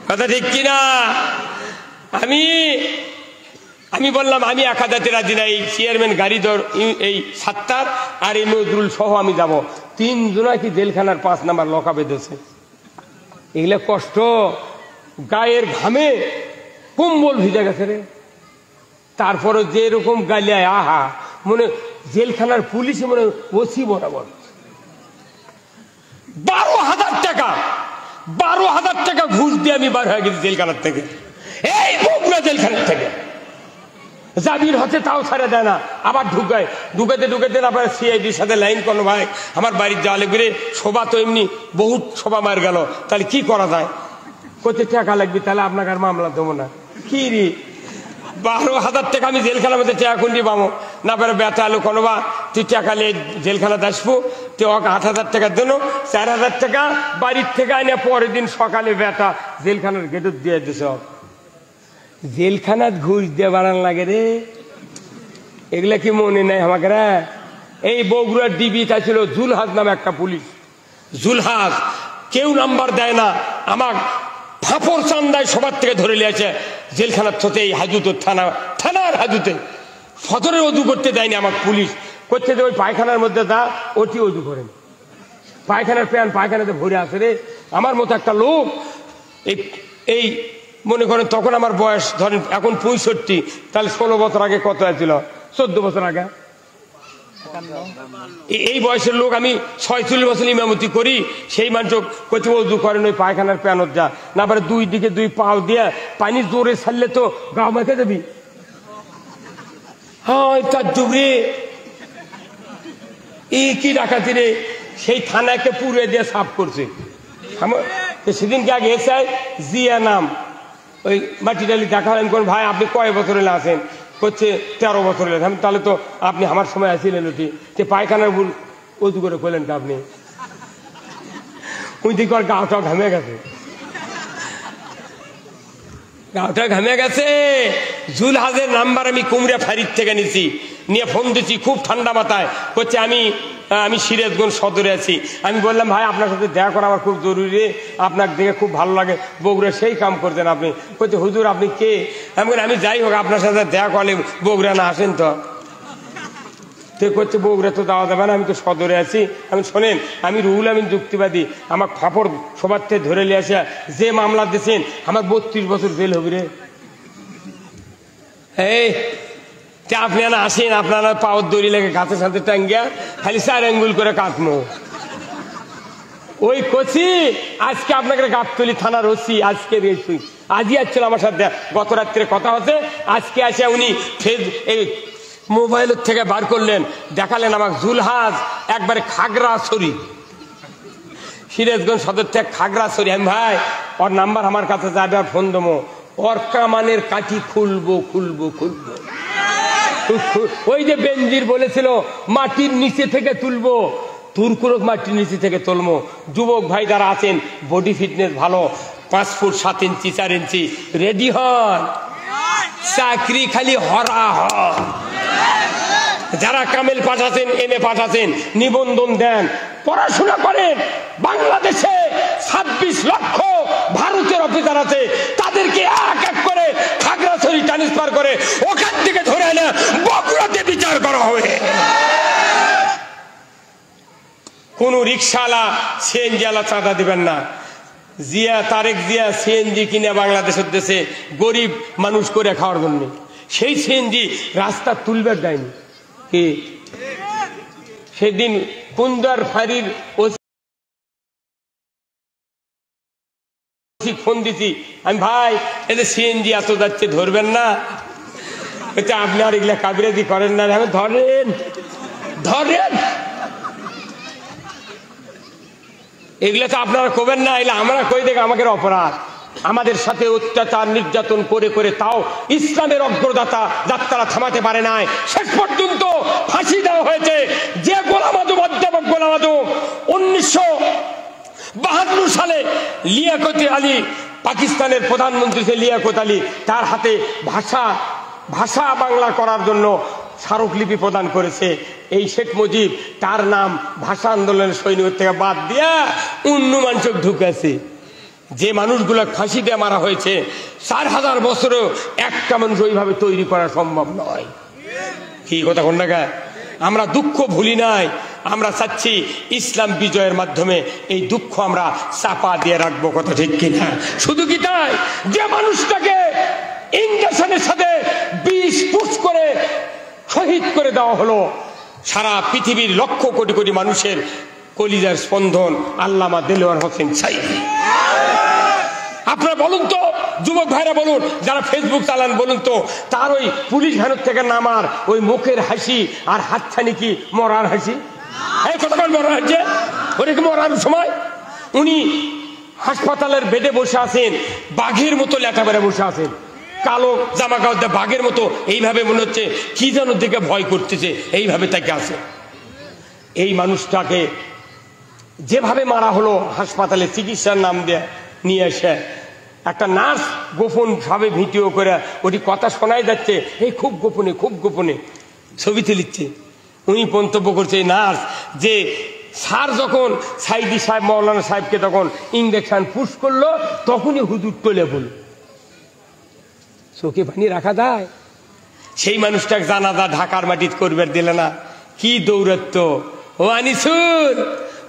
কথা ঠিক কিনা? আমি বললাম আমি একা যাতে রাজি না, এই চেয়ারম্যান গাড়ি ধর, এই সাত্তার আর এই নজরুল সহ আমি যাব। 3 জনা কি জেলখানার 5 নাম্বার লকাবে দিয়েছে। এগুলো কষ্ট, গায়ের ঘামে কম্বল ভিজে গেছে রে। তারপরে যে রকম গালিয়ায়, আহা, মনে জেলখানার পুলিশে মনে ওসি বরাবর। 12,000 টাকা, 12,000 টাকা ঘুষ দিয়ে আমি বার হয়ে গেছি জেলখানার থেকে, এই বগুড়া জেলখানার থেকে। জামিন হচ্ছে তাও ছাড়া দেয় না, আবার ঢুকাতে আবার সিআইডির সাথে লাইন করলো। ভাই আমার বাড়ির যাওয়া লাগবে, শোভা তো এমনি বহুত শোভা মার গেল, তাহলে কি করা যায়? কোথায় টাকা লাগবে, তাহলে আপনাকে আর মামলা দেবো না। কি রে, 12,000 টাকা আমি জেলখানার মধ্যে টাকা কুন্ডি পাবো না? পারে ব্যথা আলো কোনো বা তুই টাকা নিয়ে জেলখানাতে আসবো, তুই ওকে 8,000 টাকা দেন, 4,000 টাকা বাড়ির থেকে আনে পরের দিন সকালে ব্যথা জেলখানার গেটত দিয়ে দিস। জেলখানাত ঘুষ দিয়ে বাড়ান লাগে রে, এগুলা কি মনে নাই আমাকে? এই বগুড়ার ডিবি ছিল জুলহাজ নামে একটা পুলিশ, জুলহাজ, কেউ নাম্বার দেয় না। আমার ফাঁপড় চান্দায় সবার থেকে ধরে নিয়েছে জেলখানার থতে, এই হাজুতের থানার হাজুতে ফজরের অজু করতে দেয়নি আমার পুলিশ। করতে যে ওই পায়খানার মধ্যে দা, ওটি অজু করেন, পায়খানার প্যান পায়খানাতে ভরে আসে রে। আমার মতো একটা লোক, এই মনে করেন তখন আমার বয়স ধরেন এখন 65, তাহলে 16 বছর আগে কত আছিল? 14 বছর আগে। এই বয়সের লোক আমি 46 বছর ইমামতি করি, সেই মানুষ কোথাও উজু করেন ওই পায়খানার প্যানত যা না পারে, 2 দিকে 2 পাও দিয়ে পানি জোরে ছাড়লে তো গাও মাখে যাবি। হ্যাঁ তার ডুবরে এই কি ডাকাতি রে, সেই থানাকে পুড়ে দিয়ে সাফ করছে। সেদিনকে আগে এসে জিয়া নাম ওই মাটি ডালি দেখা হলেন, কোন ভাই আপনি কয় বছর এলে আসেন? করছে 13 বছর এলে। আমি তাহলে তো আপনি আমার সময় আসছিলেন ওটি, যে পায়খানার ভুল উজু করে করলেন তো আপনি? ওই দিকে আর গাওটা ঘামে গেছে, গাওটা ঘামে গেছে। জুলহাজের নাম্বার আমি কুমড়া ফাঁড়ির থেকে নিছি, নিয়ে ফোন দিচ্ছি খুব ঠান্ডা মাথায়। করছে আমি সিরাজগঞ্জ সদরে আছি। আমি বললাম ভাই আপনার সাথে দেখা করা আমার খুব জরুরি, আপনাকে দেখে খুব ভালো লাগে, বগুড়া সেই কাম করতেন আপনি। বলছে হুজুর আপনি কে? আমি যাই হোক আপনার সাথে দেখা করলে বগুড়া না আসেন তো? করছে বগুড়া তো যাওয়া যাবে না, আমি তো সদরে আছি। আমি শোনেন, আমি রুহুল আমিন যুক্তিবাদী, আমার ফাপড় সবার থেকে ধরে নিয়ে আসে যে মামলা দিয়েছেন আমার 32 বছর জেল হবে রে। এই আপনি না আসেন, আপনারা পাওয়ার দড়ি লেগে গাছের সাথে টাঙ্গিয়া খালি 4 আঙ্গুল করে কাটনো। ওই কচি আজকে আপনাকে গাবতলী থানার ওসি আজকে আজই আসছিল আমার সাথে, গত রাত্রে কথা হচ্ছে। আজকে আসে উনি এই মোবাইলের থেকে বার করলেন, দেখালেন আমাকে জুলহাজ একবারে খাগড়াছড়ি, সিরাজগঞ্জ সদর থেকে খাগড়াছড়ি। আমি ভাই ওর নাম্বার আমার কাছে যাবে, আর ফোন দেবো, ওর কামানের কাঠি খুলবো। ওই যে বেনজির বলেছিল মাটির নিচে থেকে তুলবো, তুরকুরক মাটির নিচে থেকে তুলবো। যুবক ভাই যারা আছেন, বডি ফিটনেস ভালো, 5 ফুট 7 ইঞ্চি 4 ইঞ্চি, রেডি হন, চাকরি খালি হরা হন। যারা কামেল পাঠাচ্ছেন, এমএ পাঠাচ্ছেন, নিবন্ধন দেন, পড়াশোনা করেন। বাংলাদেশে 26 লক্ষ ভারতের অফিসার আছে, তাদেরকে এক এক করে খাগড়াছড়ি ট্রান্সফার করে ওখান থেকে ধরে এনে বগুড়াতে বিচার করা হবে। কোন রিক্সাওয়ালা সিএনজি ওয়ালা চাঁদা দিবেন না। জিয়া, তারেক জিয়া সিএনজি কিনে বাংলাদেশের দেশে গরিব মানুষ করে খাওয়ার জন্য, সেই সিএনজি রাস্তা তুলবার দেয়নি। কি সেদিন কুন্দার ফাঁড়ির ফোন দিছি আমি, ভাই এই যে সিএনজি এত যাচ্ছে ধরবেন না? আপনি আর এগুলা কাবিরাজি করেন না? ধরেন ধরেন, এগুলা তো আপনারা করবেন না, এগুলা আমরা কই দেখে আমাদের অপরাধ। আমাদের সাথে অত্যাচার নির্যাতন করে করে তাও ইসলামের অগ্রযাত্রা যাত্রা থামাতে পারে নাই, শেষ পর্যন্ত ফাঁসি দেওয়া হয়েছে। যে গোলাম আজম, অধ্যাপক গোলাম আজম 1952 সালে লিয়াকত আলী, পাকিস্তানের প্রধানমন্ত্রী যে লিয়াকত আলী, তার হাতে ভাষা বাংলা করার জন্য স্মারকলিপি প্রদান করেছে। এই শেখ মুজিব তার নাম ভাষা আন্দোলনের সৈনিক থেকে বাদ দিয়া অন্য মানুষ ঢুকেছে। যে মানুষগুলো ফাঁসি দিয়ে মারা হয়েছে 4000 বছরেও একটা মানুষ ওইভাবে তৈরি করা সম্ভব নয়। কি কথা কোন জায়গায়? আমরা দুঃখ ভুলি নাই, আমরা চাচ্ছি ইসলাম বিজয়ের মাধ্যমে এই দুঃখ আমরা চাপা দিয়ে রাখবো। কথা ঠিক কিনা? শুধু কি তাই, যে মানুষটাকে ইঞ্জেকশনের সাথে বিষ পুশ করে শহীদ করে দেওয়া হলো, সারা পৃথিবীর লক্ষ কোটি কোটি মানুষের কলিজার স্পন্দন আল্লামা দেলোয়ার হোসেন সাইদি। আপনারা বলুন তো, যুবক ভাইরা বলুন, যারা ফেসবুক চালান বলুন তো, তার ওই পুলিশ ভ্যানের থেকে নামার ওই মুখের হাসি আর হাতছানি কি মরার হাসি? এই কতক্ষণ মরার হাসি? ওটা কি মরার সময়? উনি হাসপাতালের বেডে বসে আছেন, বাঘের মতো লেটা বেড়ে বসে আছেন, কালো জামা কাপড় বাঘের মতো এইভাবে মনে হচ্ছে কি যেন দেখে ভয় করতেছে, এইভাবে তাকে আছে। এই মানুষটাকে যেভাবে মারা হলো, হাসপাতালে চিকিৎসার নাম দিয়ে নিয়ে এসে একটা নার্স গোপন ভাবে ভিডিও করে ওটি কথা শোনাই যাচ্ছে, এই খুব গোপনে খুব গোপনে ছবি তুলিচ্ছে। উনি মন্তব্য করছে নার্স যে স্যার যখন সাইদি সাহেব মৌলানা সাহেবকে তখন ইঞ্জেকশন পুশ করলো, তখনই হুজুর টলে বলল। চোখে পানি রাখা যায়? সেই মানুষটাকে জানাজা ঢাকার মাটিতে করবার দিলে না। কি দৌরত্ব! ও আনিসুর,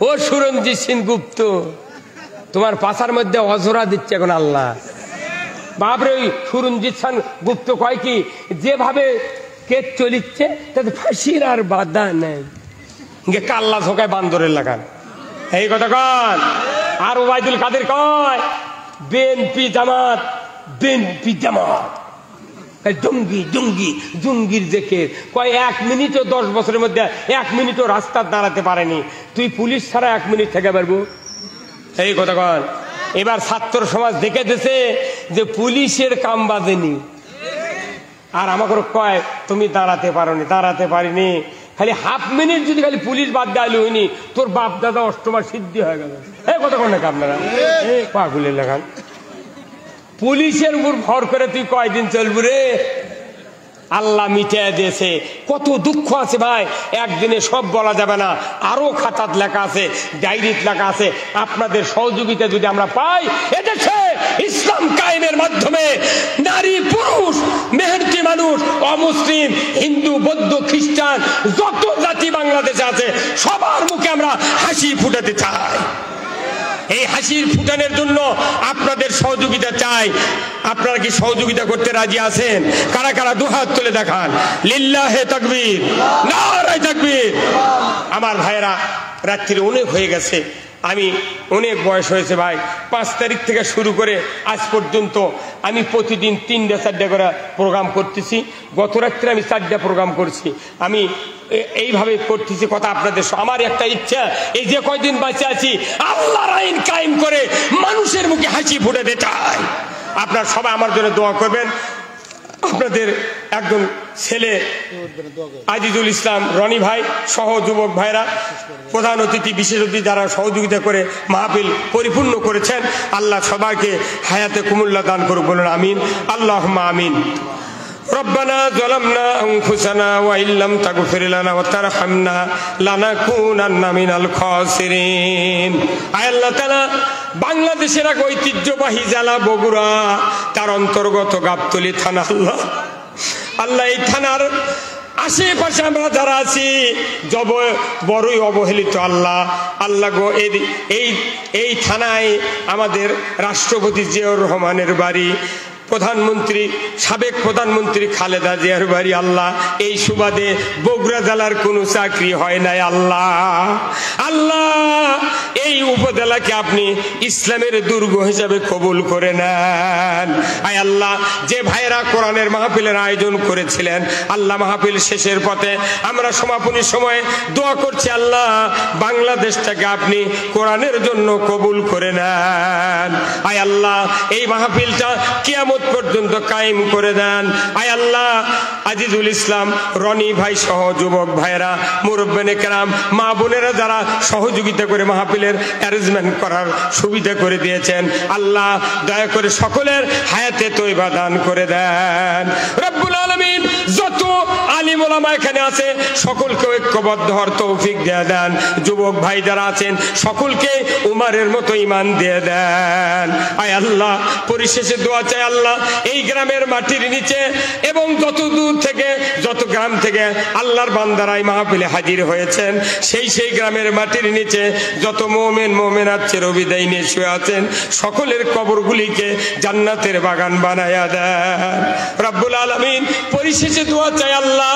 ও সুরঞ্জিত সিং গুপ্ত, তোমার পাশার মধ্যে অজরা দিচ্ছে এখন আল্লাহ। বাপরে, ওই সুরঞ্জিত সিং গুপ্ত কয় কি, যেভাবে কেস চলিচ্ছে তাতে ফাঁসির আর বাধা নেই, কাল্লা ঝোঁকায় বান্দরের লাগান। এই কথা কন। আর ওবায়দুল কাদের কয় বিএনপি জামাত, বিএনপি জামাত জঙ্গি জঙ্গি জঙ্গির জেকে কয় 1 মিনিটও 10 বছরের মধ্যে 1 মিনিটও রাস্তা দাঁড়াতে পারেনি। তুই পুলিশ ছাড়া 1 মিনিট থেকে পারবো? এই কথা কন। এবার ছাত্র সমাজ দেখে দিছে যে পুলিশের কাম বাজেনি, আর আমাকে কয় তুমি দাঁড়াতে পারোনি, দাঁড়াতে পারিনি। খালি হাফ মিনিট যদি খালি পুলিশ বাদ দেওয়া হইনি, তোর বাপ দাদা অষ্টমার সিদ্ধি হয়ে গেল। এই কথা কন নাকি আপনারা? পাগুলের লেখান। পুলিশের উপর ভর করে তুই কয়দিন চলবি রে? আল্লাহ মিটিয়ে দিয়েছে। কত দুঃখ আছে ভাই, একদিনে সব বলা যাবে না। আরো খাতাত লেখা আছে, ডায়েরিত লেখা আছে। আপনাদের সহযোগিতা যদি আমরা পাই, এদেশে ইসলাম কায়েমের মাধ্যমে নারী পুরুষ মেহনতি মানুষ, অমুসলিম, হিন্দু, বৌদ্ধ, খ্রিস্টান যত জাতি বাংলাদেশে আছে সবার মুখে আমরা হাসি ফুটাতে চাই। এই হাসির ফুটানোর জন্য আপনাদের সহযোগিতা চাই। আপনারা কি সহযোগিতা করতে রাজি আছেন? কারা কারা দুহাত তুলে দেখান। লিল্লাহে তাকবীর, নারায়ে তাকবীর। আমার ভাইয়েরা, রাত্রি অনেক হয়ে গেছে, আমি অনেক বয়স হয়েছে ভাই। 5 তারিখ থেকে শুরু করে আজ পর্যন্ত আমি প্রতিদিন 3-4টা করে প্রোগ্রাম করতেছি। গত রাত্রে আমি 4টা প্রোগ্রাম করছি। আমি এইভাবে করতেছি কথা আপনাদের। আমার একটা ইচ্ছা, এই যে কয়দিন বাঁচে আছি আল্লাহর আইন কায়েম করে মানুষের মুখে হাসি ফুটাতে চাই। আপনারা সবাই আমার জন্য দোয়া করবেন। আপনাদের একজন ছেলে আজিজুল ইসলাম রনি ভাই সহ যুবক ভাইরা, প্রধান অতিথি, বিশেষ অতিথি যারা সহযোগিতা করে মাহফিল পরিপূর্ণ করেছেন, আল্লাহ সবাইকে হায়াতে কুমুল্লা দান করুক, বলুন আমিন। আল্লাহুম্মা আমিন। রব্বানা যালামনা আনফুসানা ওয়া ইল্লাম তাগফির লানা ওয়া তারহামনা লানাকুনান্না মিনাল খাসিরিন। আয় আল্লাহ তাআলা, বাংলাদেশের এক ঐতিহ্যবাহী জেলা বগুড়া, তার অন্তর্গত গাবতলী থানা। আল্লাহ আল্লাহ এই থানার আশেপাশে আমরা যারা আছি বড়ই অবহেলিত। আল্লাহ আল্লাহ গো, এই থানায় আমাদের রাষ্ট্রপতি জিয়াউর রহমানের বাড়ি, সাবেক প্রধানমন্ত্রী খালেদা জিয়ার বাড়ি। আল্লাহ এই সুবাদে বগুড়া জেলার কোনো চাকরি হয় নাই। আল্লাহ আল্লাহ এই উপজেলাকে আপনি ইসলামের দুর্গ হিসাবে কবুল করে নেন। আয় আল্লাহ, যে ভাইরা কোরআনের মাহফিলের আয়োজন করেছিলেন, আল্লাহ মাহফিল শেষের পথে আমরা সমাপনীর সময় দোয়া করছি, আল্লাহ বাংলাদেশটাকে আপনি কোরআনের জন্য কবুল করে নেন। আয় আল্লাহ এই মাহফিলটা কিয়ামত পর্যন্ত কায়েম করে দেন। আয় আল্লাহ আজিজুল ইসলাম রনি ভাই সহ যুবক ভাইরা, মুরব্বিনে কেরাম, মা বোনেরা যারা সহযোগিতা করে মাহফিলের অ্যারেঞ্জমেন্ট করার সুবিধা করে দিয়েছেন, আল্লাহ দয়া করে সকলের হায়াতে তয়বা দান করে দেন। রব্বুল আলামিন যত আলিম ওলামা এখানে আছে সকলকে ঐক্যবদ্ধ হওয়ার তৌফিক দিয়ে দেন। যুবক ভাই যারা আছেন সকলকে উমারের মতো ঈমান দিয়ে দেন। আয় আল্লাহ পরিশেষে দোয়া চাই, আল্লাহ এই গ্রামের মাটির নিচে এবং যত দূর থেকে যত গ্রাম থেকে আল্লাহর বান্দারা এই মাহফিলে হাজির হয়েছেন, সেই গ্রামের মাটির নিচে যত মুমিন মুমিনাত চিরবিদায় নিয়ে শুয়ে আছেন সকলের কবরগুলিকে জান্নাতের বাগান বানায়া দেন। রব্বুল আলামিন পরিশেষে দোয়া চাই, আল্লাহ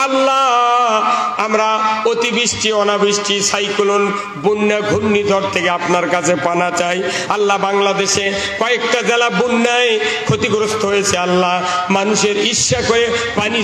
আল্লাহ আমরা অতিবৃষ্টি অনাবৃষ্টি সাইক্লোন বন্যা ঘূর্ণিঝড় থেকে আপনার কাছে পানা চাই। আল্লাহ বাংলাদেশে কয়েকটা জেলা বন্যায় ক্ষতিগ্রস্ত হয়েছে, আল্লাহ মানুষের ঈর্ষা করে পানি